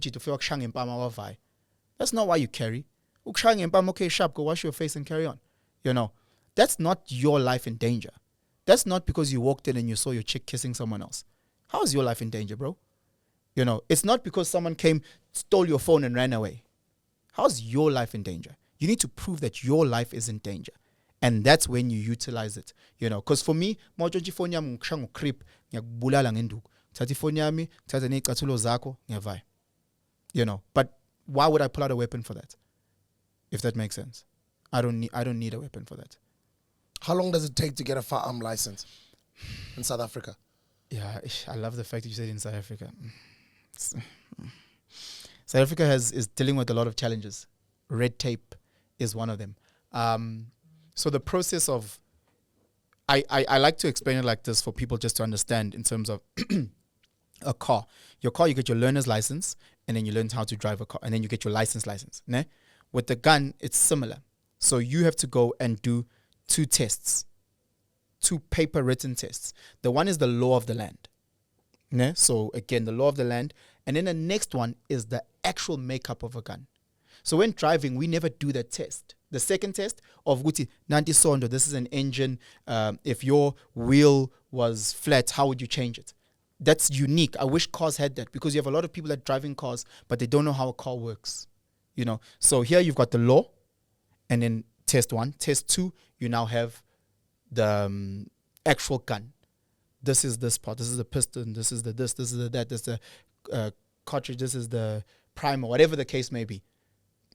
that's not why you carry. Okay, sharp, go wash your face and carry on. That's not your life in danger. That's not because you walked in and you saw your chick kissing someone else. How is your life in danger, bro? It's not because someone came, stole your phone and ran away. How's your life in danger? You need to prove that your life is in danger. And that's when you utilize it. Because for me, creep, but why would I pull out a weapon for that? If that makes sense. I don't need a weapon for that. How long does it take to get a firearm license in South Africa? Yeah, I love the fact that you said in South Africa. South Africa is dealing with a lot of challenges. Red tape is one of them. So the process of, I like to explain it like this for people just to understand in terms of a car. Your car, you get your learner's license, and then you learn how to drive a car, and then you get your license. Ne? With the gun, it's similar. So you have to go and do 2 tests, 2 paper written tests. The one is the law of the land. Ne? So again, the law of the land. And then the next one is the actual makeup of a gun. So when driving, we never do that test. The second test of Guti, Nanti Sondo, this is an engine. If your wheel was flat, how would you change it? That's unique. I wish cars had that, because you have a lot of people that are driving cars, but they don't know how a car works. So here you've got the law, and then test 1. Test 2, you now have the actual gun. This is this part. This is the piston. This is this is the that. This is the cartridge. This is the primer, whatever the case may be.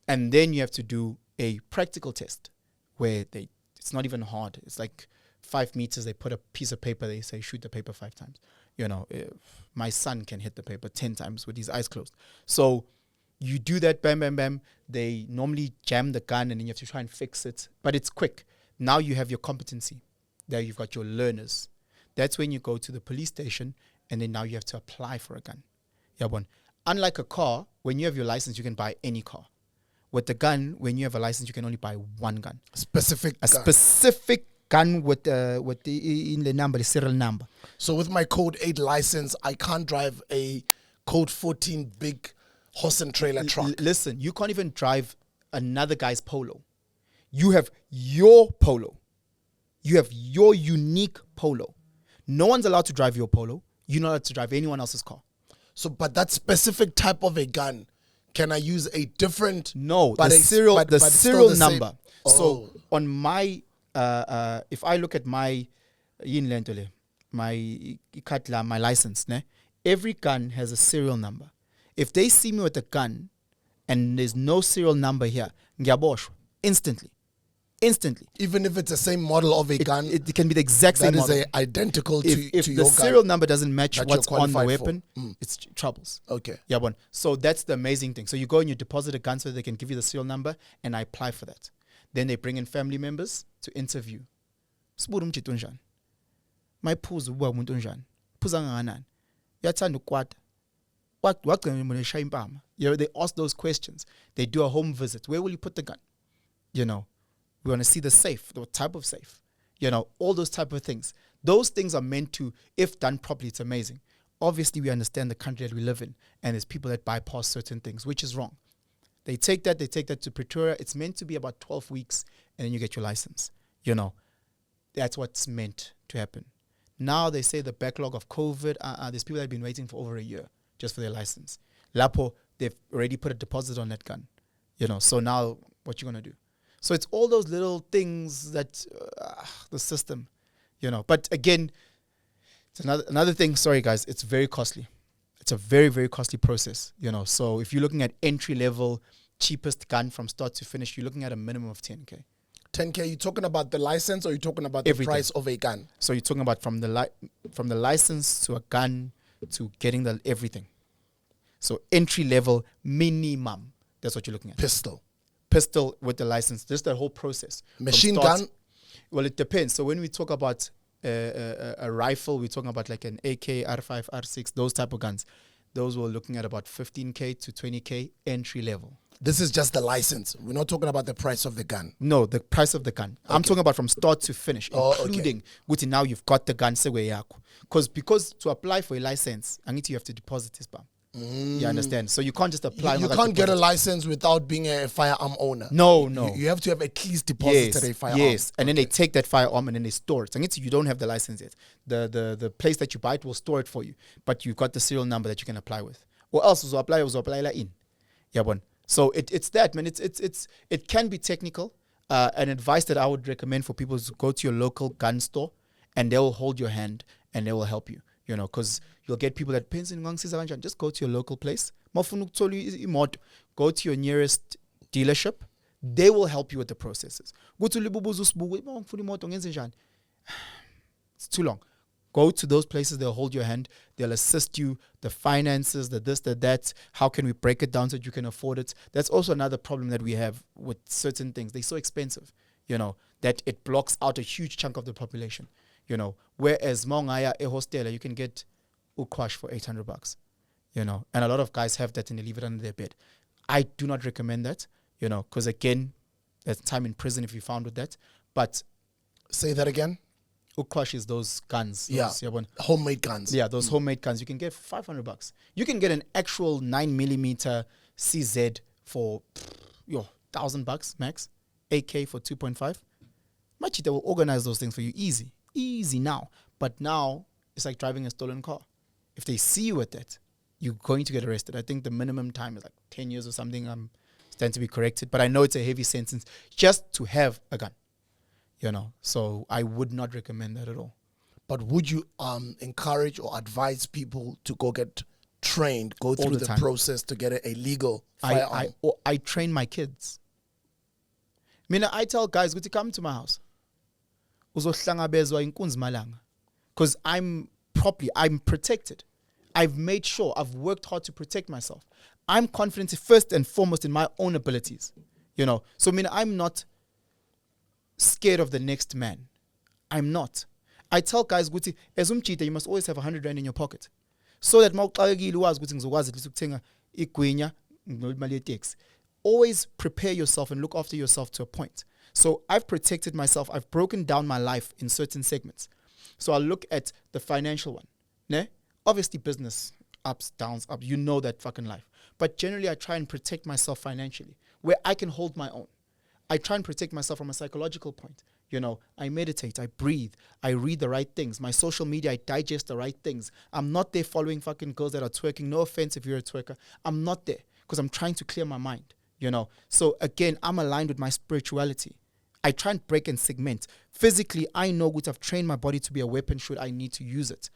And then you have to do a practical test where it's not even hard. It's like 5 meters. They put a piece of paper. They say, shoot the paper 5 times. My son can hit the paper 10 times with his eyes closed. So You do that, bam, bam, bam. They normally jam the gun and then you have to try and fix it. But it's quick. Now you have your competency. There you've got your learners. That's when you go to the police station and then now you have to apply for a gun. Yabon. Unlike a car, when you have your license, you can buy any car. With the gun, when you have a license, you can only buy one gun. Specific gun with the in the number, the serial number. So with my code 8 license, I can't drive a code 14 big horse and trailer truck. Listen, you can't even drive another guy's Polo. You have your Polo. You have your unique Polo. No one's allowed to drive your Polo. You're not allowed to drive anyone else's car. So, but that specific type of a gun, can I use a different? No, but the serial number. Oh. So on my, if I look at my, my license, ne? Every gun has a serial number. If they see me with a gun and there's no serial number here, ngiyaboshwa instantly. Even if it's the same model of a gun, it can be the exact same model. That is identical to your gun. If the serial number doesn't match what's on the weapon, it's troubles. Okay. Yeah, one. So that's the amazing thing. So you go and you deposit a gun so they can give you the serial number, and I apply for that. Then they bring in family members to interview. My pools uba umuntu onjani? Phuza kangakanani? Uyathanda ukwata? Wagcina ushaya impama? They ask those questions. They do a home visit. Where will you put the gun? We want to see the safe, the type of safe, all those type of things. Those things are meant to, if done properly, it's amazing. Obviously, we understand the country that we live in, and there's people that bypass certain things, which is wrong. They take that to Pretoria. It's meant to be about 12 weeks, and then you get your license. That's what's meant to happen. Now they say the backlog of COVID, there's people that have been waiting for over a year just for their license. Lapo, they've already put a deposit on that gun. So now what you going to do? So it's all those little things that the system, But again, it's another thing. Sorry, guys, it's very costly. It's a very, very costly process, So if you're looking at entry level, cheapest gun from start to finish, you're looking at a minimum of 10K. 10K. You're talking about the license, or you're talking about Everything. The price of a gun? So you're talking about from the license to a gun to getting the everything. So entry level minimum. That's what you're looking at. Pistol with the license, just the whole process. Machine gun? Well, it depends. So when we talk about a rifle, we're talking about like an AK, R5, R6, those type of guns. Those we're looking at about 15K to 20K entry level. This is just the license. We're not talking about the price of the gun. No, the price of the gun. Okay. I'm talking about from start to finish, including which now you've got the gun. Because to apply for a license, you have to deposit this bomb. You understand? So you can't just apply. You can't get a license without being a firearm owner. No. You have to have at least deposited a firearm. Yes, and then they take that firearm and then they store it. You don't have the license yet. The place that you buy it will store it for you, but you've got the serial number that you can apply with. Or else will apply in. Yeah, one. So it's that, man. It can be technical. An advice that I would recommend for people is to go to your local gun store, and they will hold your hand and they will help you. Because you'll get people that Penson just go to your local place. Go to your nearest dealership. They will help you with the processes. It's too long. Go to those places. They'll hold your hand. They'll assist you. The finances, the this, the that. How can we break it down so that you can afford it? That's also another problem that we have with certain things. They're so expensive, that it blocks out a huge chunk of the population. Whereas Mongaya a hostela, you can get ukwash for $800, and a lot of guys have that and they leave it under their bed. I do not recommend that, because again, there's time in prison if you found with that. But say that again. Ukwash is those guns. Homemade guns. Yeah, those homemade guns. You can get $500. You can get an actual 9mm CZ for $1,000 max. AK for 2.5. They will organize those things for you easy now. But now it's like driving a stolen car. If they see you with that, you're going to get arrested. I think the minimum time is like 10 years or something. I'm stand to be corrected, but I know it's a heavy sentence just to have a gun. So I would not recommend that at all. But would you encourage or advise people to go get trained, go through the process to get a legal firearm? I train my kids. I tell guys, come to my house. Because I'm protected. I've made sure, I've worked hard to protect myself. I'm confident first and foremost in my own abilities. So I mean, I'm not scared of the next man. I'm not. I tell guys, Guti, as umchita, you must always have 100 rand in your pocket. So that always prepare yourself and look after yourself to a point. So I've protected myself. I've broken down my life in certain segments. So I'll look at the financial one. Ne? Obviously business, ups, downs, up. You know that fucking life. But generally I try and protect myself financially where I can hold my own. I try and protect myself from a psychological point. I meditate, I breathe, I read the right things. My social media, I digest the right things. I'm not there following fucking girls that are twerking. No offense if you're a twerker. I'm not there because I'm trying to clear my mind, So again, I'm aligned with my spirituality. I try and break and segment. Physically, I know I've trained my body to be a weapon should I need to use it,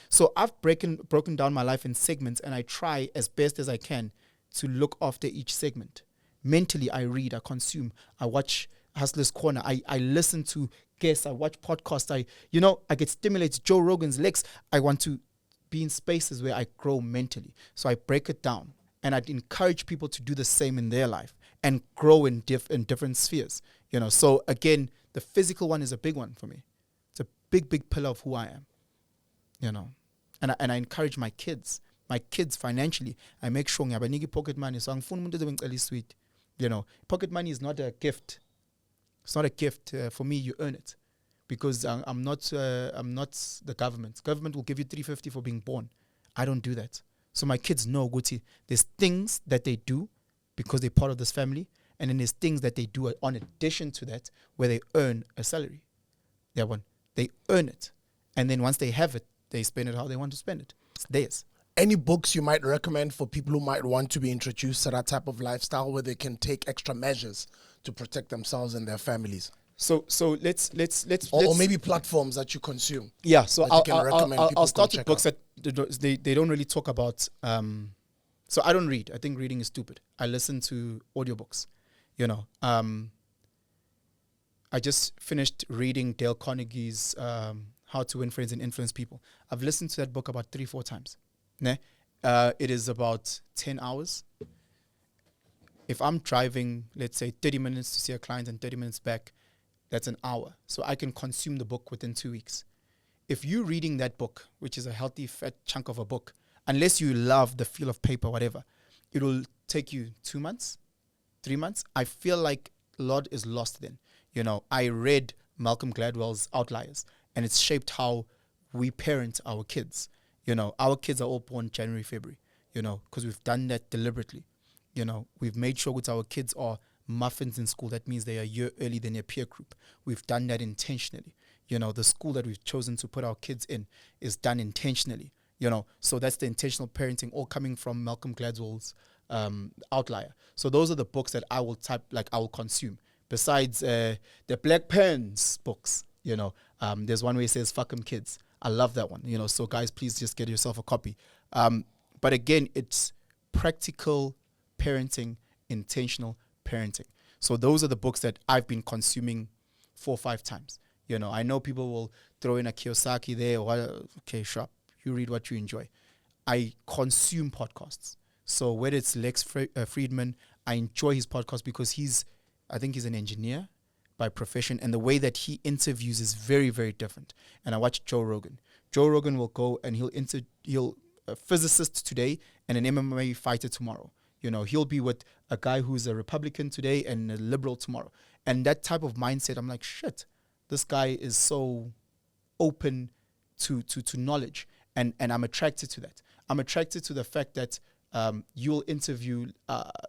So I've broken down my life in segments, and I try as best as I can to look after each segment. Mentally, I read, I consume, I watch Hustler's Corner, I listen to guests, I watch podcasts, I get stimulated. Joe Rogan's Lex. I want to be in spaces where I grow mentally. So I break it down, and I'd encourage people to do the same in their life and grow in different spheres. So again, the physical one is a big one for me. It's a big pillar of who I am. And I encourage my kids financially. I make sure ngiyabaniki pocket money. So angifuni umuntu ezobengicela sweet. Pocket money is not a gift. It's not a gift. For me, you earn it, because I'm not the government. Government will give you 350 for being born. I don't do that. So my kids know, Guti, there's things that they do because they're part of this family, and then there's things that they do on addition to that where they earn a salary. They earn it, and then once they have it, they spend it how they want to spend it. It's theirs. Any books you might recommend for people who might want to be introduced to that type of lifestyle where they can take extra measures to protect themselves and their families? So let's or maybe platforms that you consume. Yeah, so I'll start with books out. that they don't really talk about. So I don't read. I think reading is stupid. I listen to audiobooks. I just finished reading Dale Carnegie's How to Win Friends and Influence People. I've listened to that book about 3-4 times. It is about 10 hours. If I'm driving, let's say 30 minutes to see a client and 30 minutes back, that's an hour. So I can consume the book within 2 weeks. If you're reading that book, which is a healthy, fat chunk of a book, unless you love the feel of paper, whatever, it will take you 2 months, 3 months. I feel like a lot is lost then. I read Malcolm Gladwell's Outliers, and it's shaped how we parent our kids. Our kids are all born January, February, because we've done that deliberately. We've made sure that our kids are muffins in school. That means they are a year early than their peer group. We've done that intentionally. The school that we've chosen to put our kids in is done intentionally. So that's the intentional parenting, all coming from Malcolm Gladwell's Outlier. So those are the books that I will consume. Besides the Black Pens books, there's one where it says "fuck 'em kids." I love that one. So guys, please just get yourself a copy. But again, it's practical parenting, intentional parenting. So those are the books that I've been consuming 4 or 5 times. I know people will throw in a Kiyosaki there. Okay, sure. You read what you enjoy. I consume podcasts. So whether it's Lex Friedman, I enjoy his podcast because I think he's an engineer by profession, and the way that he interviews is very, very different. And I watch Joe Rogan. Joe Rogan will go and he'll a physicist today and an MMA fighter tomorrow. He'll be with a guy who's a Republican today and a liberal tomorrow. And that type of mindset, I'm like, shit, this guy is so open to knowledge. And I'm attracted to that. I'm attracted to the fact that you'll interview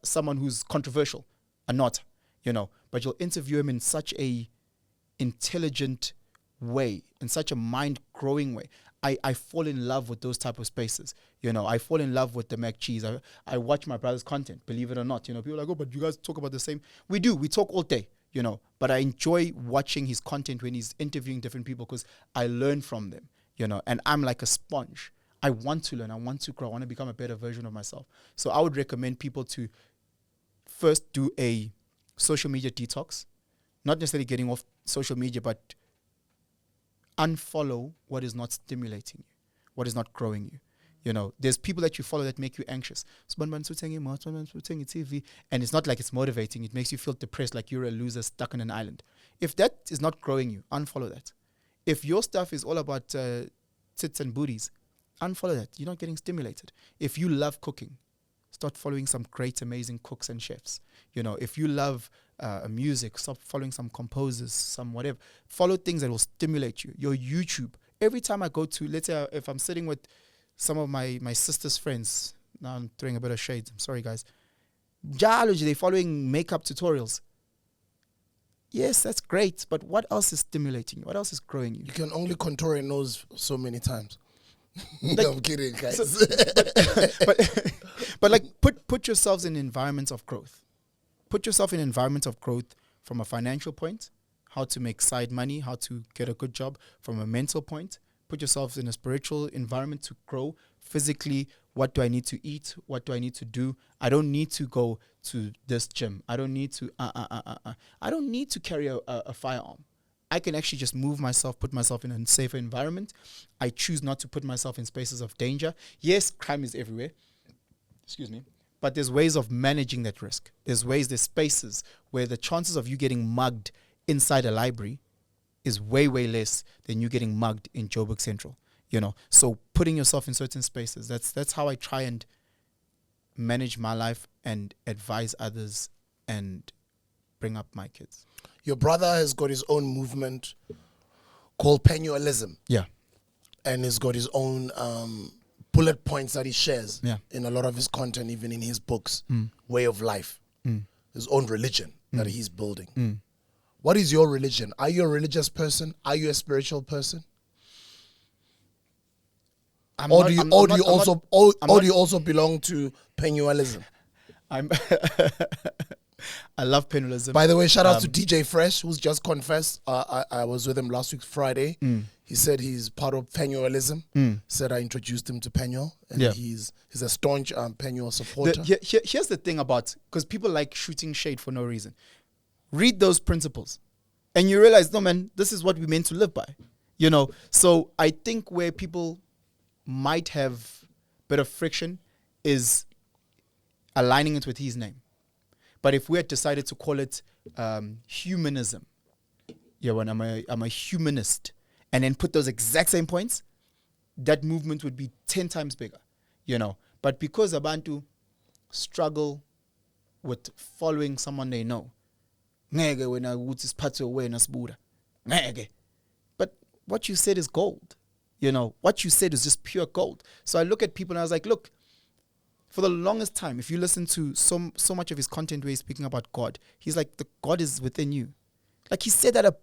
someone who's controversial or not, but you'll interview him in such a intelligent way, in such a mind-growing way. I fall in love with those type of spaces. I fall in love with the mac cheese. I watch my brother's content, believe it or not. People are like, oh, but you guys talk about the same. We do. We talk all day, but I enjoy watching his content when he's interviewing different people because I learn from them, and I'm like a sponge. I want to learn. I want to grow. I want to become a better version of myself. So I would recommend people to first do a social media detox, not necessarily getting off social media, but unfollow what is not stimulating you, what is not growing you. You know, there's people that you follow that make you anxious. TV, and it's not like it's motivating. It makes you feel depressed, like you're a loser stuck on an island. If that is not growing you, unfollow that. If your stuff is all about tits and booties, unfollow that. You're not getting stimulated. If you love cooking, start following some great, amazing cooks and chefs. You know, if you love music, stop following some composers, some whatever. Follow things that will stimulate you. Your YouTube. Every time I go to, let's say if I'm sitting with some of my sister's friends, now I'm throwing a bit of shades, I'm sorry guys. They're following makeup tutorials. Yes, that's great, but what else is stimulating you? What else is growing you? You can only contour your nose so many times. Like, No, I'm kidding, guys. But like put yourselves in environments of growth. Put yourself in environments of growth from a financial point, how to make side money, how to get a good job, from a mental point. Put yourselves in a spiritual environment to grow physically. What do I need to eat? What do I need to do? I don't need to go to this gym. I don't need to I don't need to carry a firearm. I can actually just move myself, put myself in a safer environment. I choose not to put myself in spaces of danger. Yes, crime is everywhere. Excuse me. But there's ways of managing that risk. There's spaces where the chances of you getting mugged inside a library is way, way less than you getting mugged in Joburg Central. You know, so putting yourself in certain spaces, that's how I try and manage my life and advise others and bring up my kids. Your brother has got his own movement called Penuelism. Yeah. And he's got his own bullet points that he shares in a lot of his content, even in his books, way of life, his own religion that he's building. What is your religion? Are you a religious person? Are you a spiritual person? Do you also belong to Penuelism? I love Penuelism. By the way, shout out to DJ Fresh, who's just confessed. I was with him last week, Friday. He said he's part of Penuelism. Said I introduced him to Penuel, and he's a staunch Penuel supporter. Here's the thing about, because people like shooting shade for no reason. Read those principles, and you realize, no man, this is what we're meant to live by. You know, so I think where people might have a bit of friction is aligning it with his name. But if we had decided to call it humanism, when I'm a humanist, and then put those exact same points, that movement would be 10 times bigger, you know. But because Abantu struggle with following someone they know, but what you said is gold. You know, what you said is just pure gold. So I look at people and I was like, look, for the longest time, if you listen to so much of his content where he's speaking about God, he's like, the God is within you. Like, he said that 1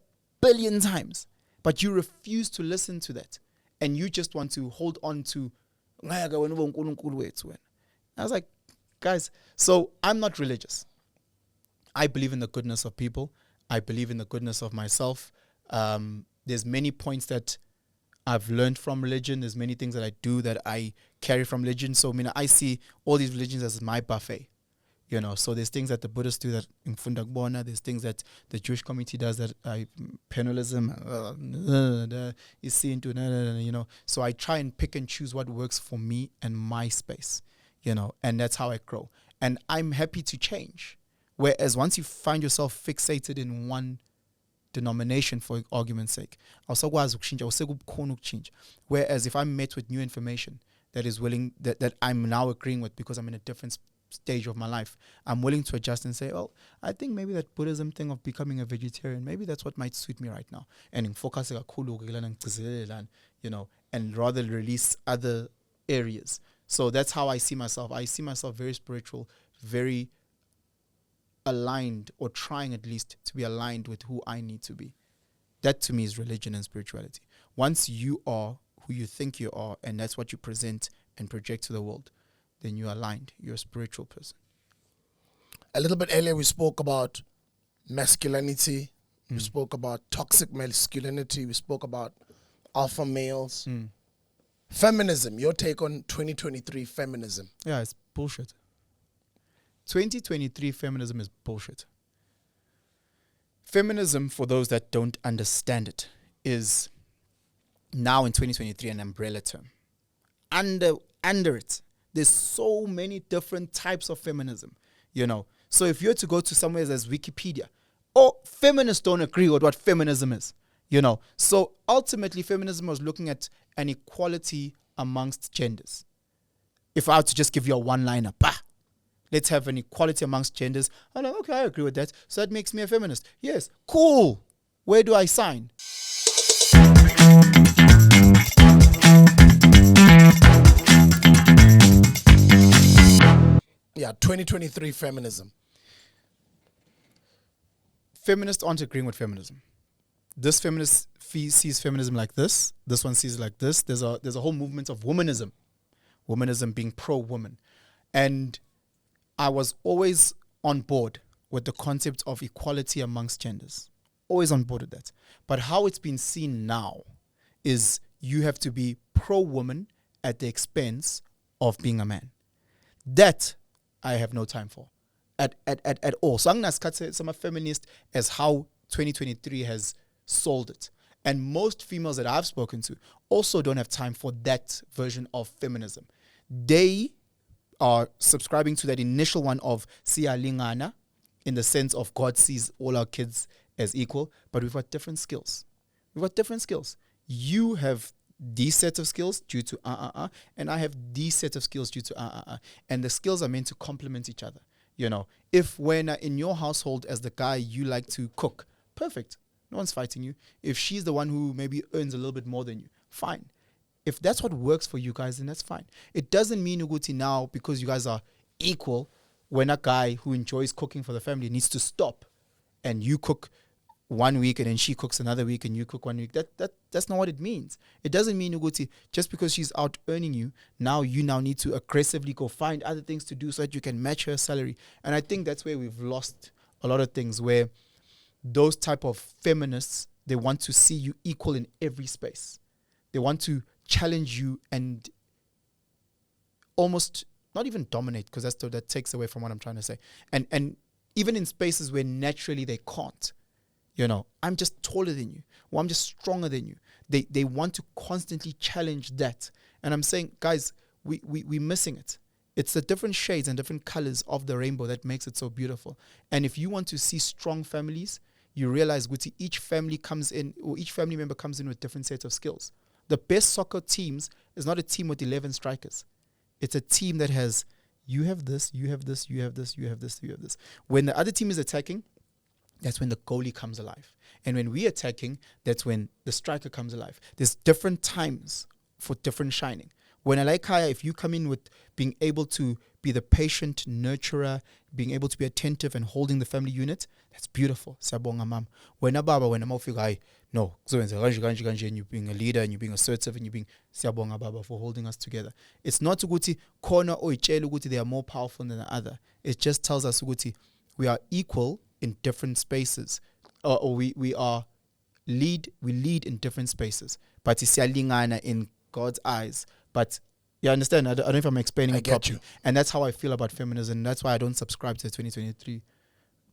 billion times, but you refuse to listen to that. And you just want to hold on to, I was like, guys, so I'm not religious. I believe in the goodness of people. I believe in the goodness of myself. There's many points that I've learned from religion. There's many things that I do that I carry from religion. So, I see all these religions as my buffet, you know. So there's things that the Buddhists do that in Fundakbona. There's things that the Jewish community does that Penuelism is seen to, you know. So I try and pick and choose what works for me and my space, you know, and that's how I grow. And I'm happy to change. Whereas once you find yourself fixated in one denomination, for argument's sake, whereas if I'm met with new information that is willing, that I'm now agreeing with because I'm in a different stage of my life, I'm willing to adjust and say, oh, I think maybe that Buddhism thing of becoming a vegetarian, maybe that's what might suit me right now, and in focus, you know, and rather release other areas. So that's how I see myself. I see myself very spiritual, very aligned, or trying at least to be aligned with who I need to be. That to me is religion and spirituality. Once you are who you think you are, and that's what you present and project to the world, then you're aligned. You're a spiritual person. A little bit earlier, we spoke about masculinity. We spoke about toxic masculinity. We spoke about alpha males. Feminism, your take on 2023 feminism. Yeah, it's bullshit. 2023 feminism is bullshit. Feminism, for those that don't understand it, is now in 2023 an umbrella term. Under under it. There's so many different types of feminism, you know. So if you're to go to somewhere as Wikipedia, feminists don't agree with what feminism is, you know. So ultimately, feminism was looking at an equality amongst genders. If I were to just give you a one-liner, let's have an equality amongst genders. I'm like, okay, I agree with that. So that makes me a feminist. Yes, cool. Where do I sign? Yeah, 2023 feminism. Feminists aren't agreeing with feminism. This feminist sees feminism like this. This one sees it like this. There's a whole movement of womanism. Womanism being pro-woman. And I was always on board with the concept of equality amongst genders. Always on board with that. But how it's been seen now is you have to be pro-woman at the expense of being a man. That I have no time for at all. So I'm going to say some feminist as how 2023 has sold it. And most females that I've spoken to also don't have time for that version of feminism. They are subscribing to that initial one of siyalingana, in the sense of God sees all our kids as equal, but we've got different skills. We've got different skills. You have these sets of skills due to and I have these sets of skills due to and the skills are meant to complement each other. You know, if when in your household as the guy you like to cook, perfect. No one's fighting you. If she's the one who maybe earns a little bit more than you, fine. If that's what works for you guys, then that's fine. It doesn't mean Uguti now because you guys are equal when a guy who enjoys cooking for the family needs to stop and you cook 1 week and then she cooks another week and you cook 1 week. That's not what it means. It doesn't mean Uguti just because she's out earning you, now you need to aggressively go find other things to do so that you can match her salary. And I think that's where we've lost a lot of things, where those type of feminists, they want to see you equal in every space. They want to challenge you and almost not even dominate, because that takes away from what I'm trying to say. And even in spaces where naturally they can't. You know, I'm just taller than you, or I'm just stronger than you. They want to constantly challenge that. And I'm saying, guys, we're missing it. It's the different shades and different colors of the rainbow that makes it so beautiful. And if you want to see strong families, you realize each family comes in, or each family member comes in with different sets of skills. The best soccer teams is not a team with 11 strikers. It's a team that has, you have this, you have this, you have this, you have this, you have this. When the other team is attacking, that's when the goalie comes alive. And when we're attacking, that's when the striker comes alive. There's different times for different shining. When I like Kaya, if you come in with being able to be the patient nurturer, being able to be attentive and holding the family unit, that's beautiful. Siyabonga mama. When a baba, when a mawufika, no, and you being a leader and you being assertive and you being siyabonga baba for holding us together. It's not ukuthi corner or ukuthi they are more powerful than the other. It just tells us ukuthi we are equal in different spaces, or we lead in different spaces, but siyalingana in God's eyes. But you understand, I don't know if I'm explaining it properly. And that's how I feel about feminism, and that's why I don't subscribe to the 2023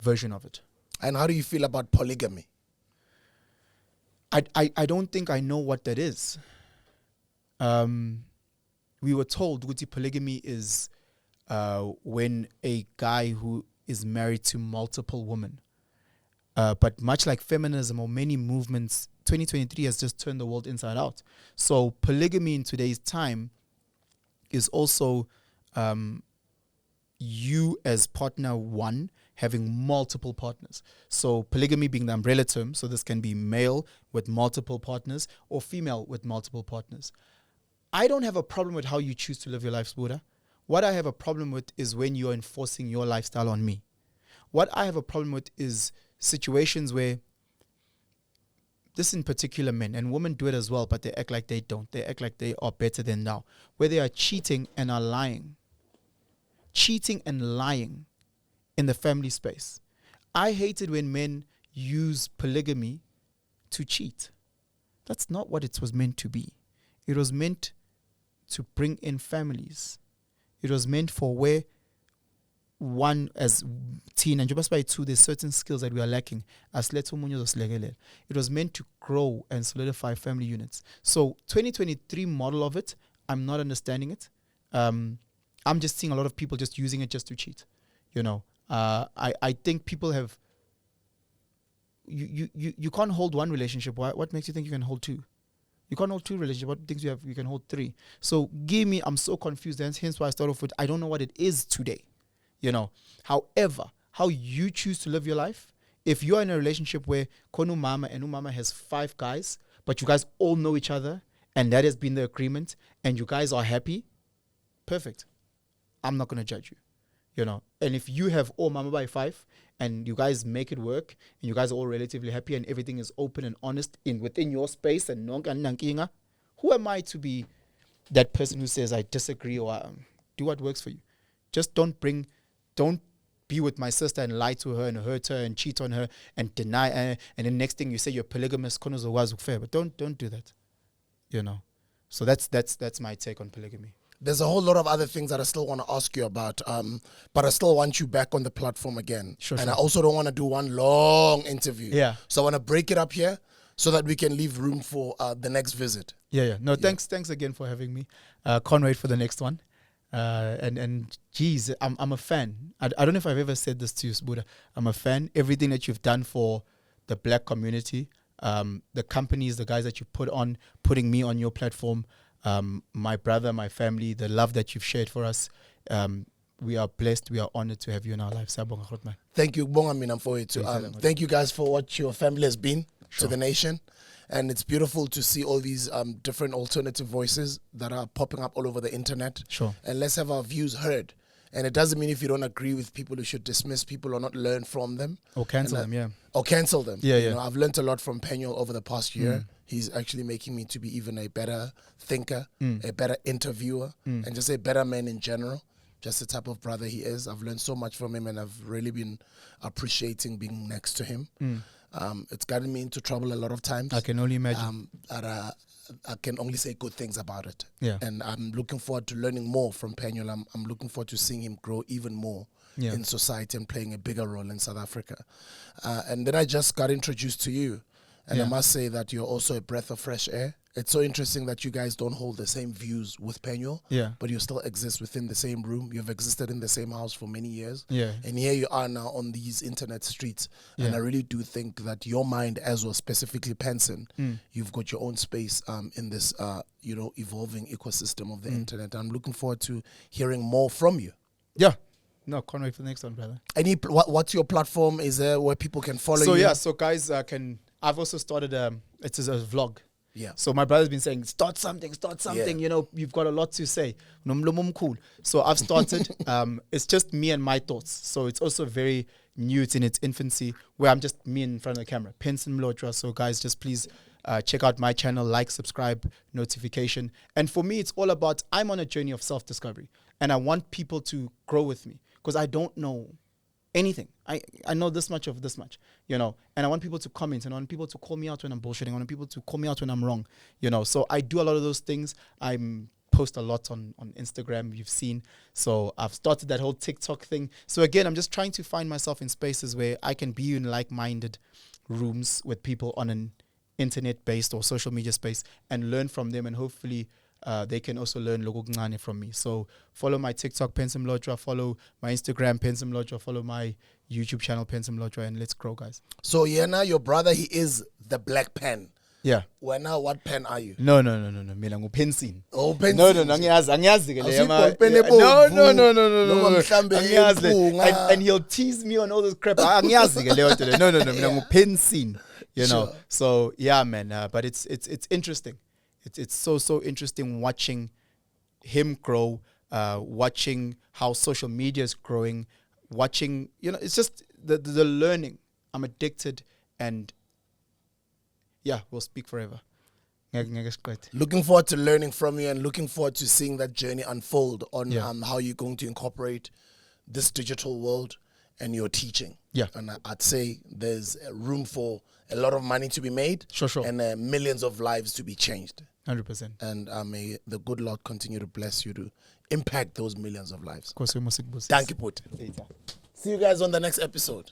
version of it. And how do you feel about polygamy? I don't think I know what that is. We were told polygamy is when a guy who is married to multiple women. But much like feminism or many movements, 2023 has just turned the world inside out. So polygamy in today's time is also you as partner one having multiple partners. So polygamy being the umbrella term, so this can be male with multiple partners or female with multiple partners. I don't have a problem with how you choose to live your life, Buddha. What I have a problem with is when you're enforcing your lifestyle on me. What I have a problem with is situations where, this in particular men, and women do it as well, but they act like they don't. They act like they are better than thou, where they are cheating and are lying. Cheating and lying in the family space. I hated when men use polygamy to cheat. That's not what it was meant to be. It was meant to bring in families. It was meant for where one as teen and just by two, there's certain skills that we are lacking. It was meant to grow and solidify family units. So 2023 model of it, I'm not understanding it. I'm just seeing a lot of people just using it just to cheat. You know, I think people have. You can't hold one relationship. What makes you think you can hold two? You can't hold two relationships. What things you can hold three? So I'm so confused. Hence why I start off with I don't know what it is today. You know. However, how you choose to live your life. If you're in a relationship where Konu Mama and Umama has 5 guys, but you guys all know each other, and that has been the agreement, and you guys are happy, perfect. I'm not gonna judge you. You know. And if you have all Mama by 5 and you guys make it work and you guys are all relatively happy and everything is open and honest within your space and who am I to be that person who says I disagree or do what works for you? Just don't be with my sister and lie to her and hurt her and cheat on her and deny her, and then next thing you say you're polygamous, but don't do that. You know. So that's my take on polygamy. There's a whole lot of other things that I still want to ask you about, but I still want you back on the platform again. Sure. I also don't want to do one long interview. Yeah. So I want to break it up here so that we can leave room for the next visit. Yeah. No, thanks again for having me. Can't wait for the next one. And geez, I'm a fan. I don't know if I've ever said this to you, Buddha. I'm a fan. Everything that you've done for the black community, the companies, the guys that you putting me on your platform, my brother, my family, the love that you've shared for us. We are blessed. We are honored to have you in our lives. Thank you, Bongaminam, for it too. Thank you guys for what your family has been to the nation. And it's beautiful to see all these different alternative voices that are popping up all over the internet. Sure. And let's have our views heard. And it doesn't mean if you don't agree with people, you should dismiss people or not learn from them. Or cancel them, yeah. Or cancel them. Yeah. You know, I've learned a lot from Penuel over the past year. He's actually making me to be even a better thinker, a better interviewer, and just a better man in general. Just the type of brother he is. I've learned so much from him, and I've really been appreciating being next to him. It's gotten me into trouble a lot of times. I can only imagine. I can only say good things about it. Yeah. And I'm looking forward to learning more from Penuel. I'm looking forward to seeing him grow even more in society and playing a bigger role in South Africa. And then I just got introduced to you. And I must say that you're also a breath of fresh air. It's so interesting that you guys don't hold the same views with Penuel, but you still exist within the same room. You've existed in the same house for many years. Yeah. And here you are now on these internet streets. And I really do think that your mind, as well, specifically Penson, you've got your own space in this, evolving ecosystem of the internet. I'm looking forward to hearing more from you. Yeah. No, can't wait for the next one, brother. What's your platform? Is there where people can follow you? So guys I've also started it's a vlog. Yeah. So my brother's been saying, start something. Yeah. You know, you've got a lot to say. Cool. So I've started. It's just me and my thoughts. So it's also very new. It's in its infancy, where I'm just me in front of the camera. Penson Mlotshwa. So guys, just please check out my channel, like, subscribe, notification. And for me, it's all about, I'm on a journey of self-discovery. And I want people to grow with me, because I don't know anything. I know this much of this much, you know, and I want people to comment, and I want people to call me out when I'm bullshitting. I want people to call me out when I'm wrong, you know. So I do a lot of those things. I post a lot on Instagram, you've seen. So I've started that whole TikTok thing. So again, I'm just trying to find myself in spaces where I can be in like-minded rooms with people on an internet-based or social media space and learn from them, and hopefully they can also learn lokuncane from me. So follow my TikTok, Penson Mlotshwa, follow my Instagram, Penson Mlotshwa, follow my YouTube channel, Penson Mlotshwa, and let's grow, guys. So now your brother, he is the black pen. Yeah. Now what pen are you? No. Mina nguPenson. Oh, Penson. No, angiyazi ke le. No. And he'll tease me on all this crap. Angiyazi ke le. No, mina nguPenson. You know. Sure. So yeah, man. But it's interesting. It's so interesting watching him grow, watching how social media is growing, watching, you know, it's just the learning. I'm addicted, and yeah, we'll speak forever. Looking forward to learning from you, and looking forward to seeing that journey unfold on how you're going to incorporate this digital world and your teaching. Yeah. And I'd say there's room for a lot of money to be made. Sure. And millions of lives to be changed. 100%. And may the good Lord continue to bless you to impact those millions of lives. Thank you, Put. See you guys on the next episode.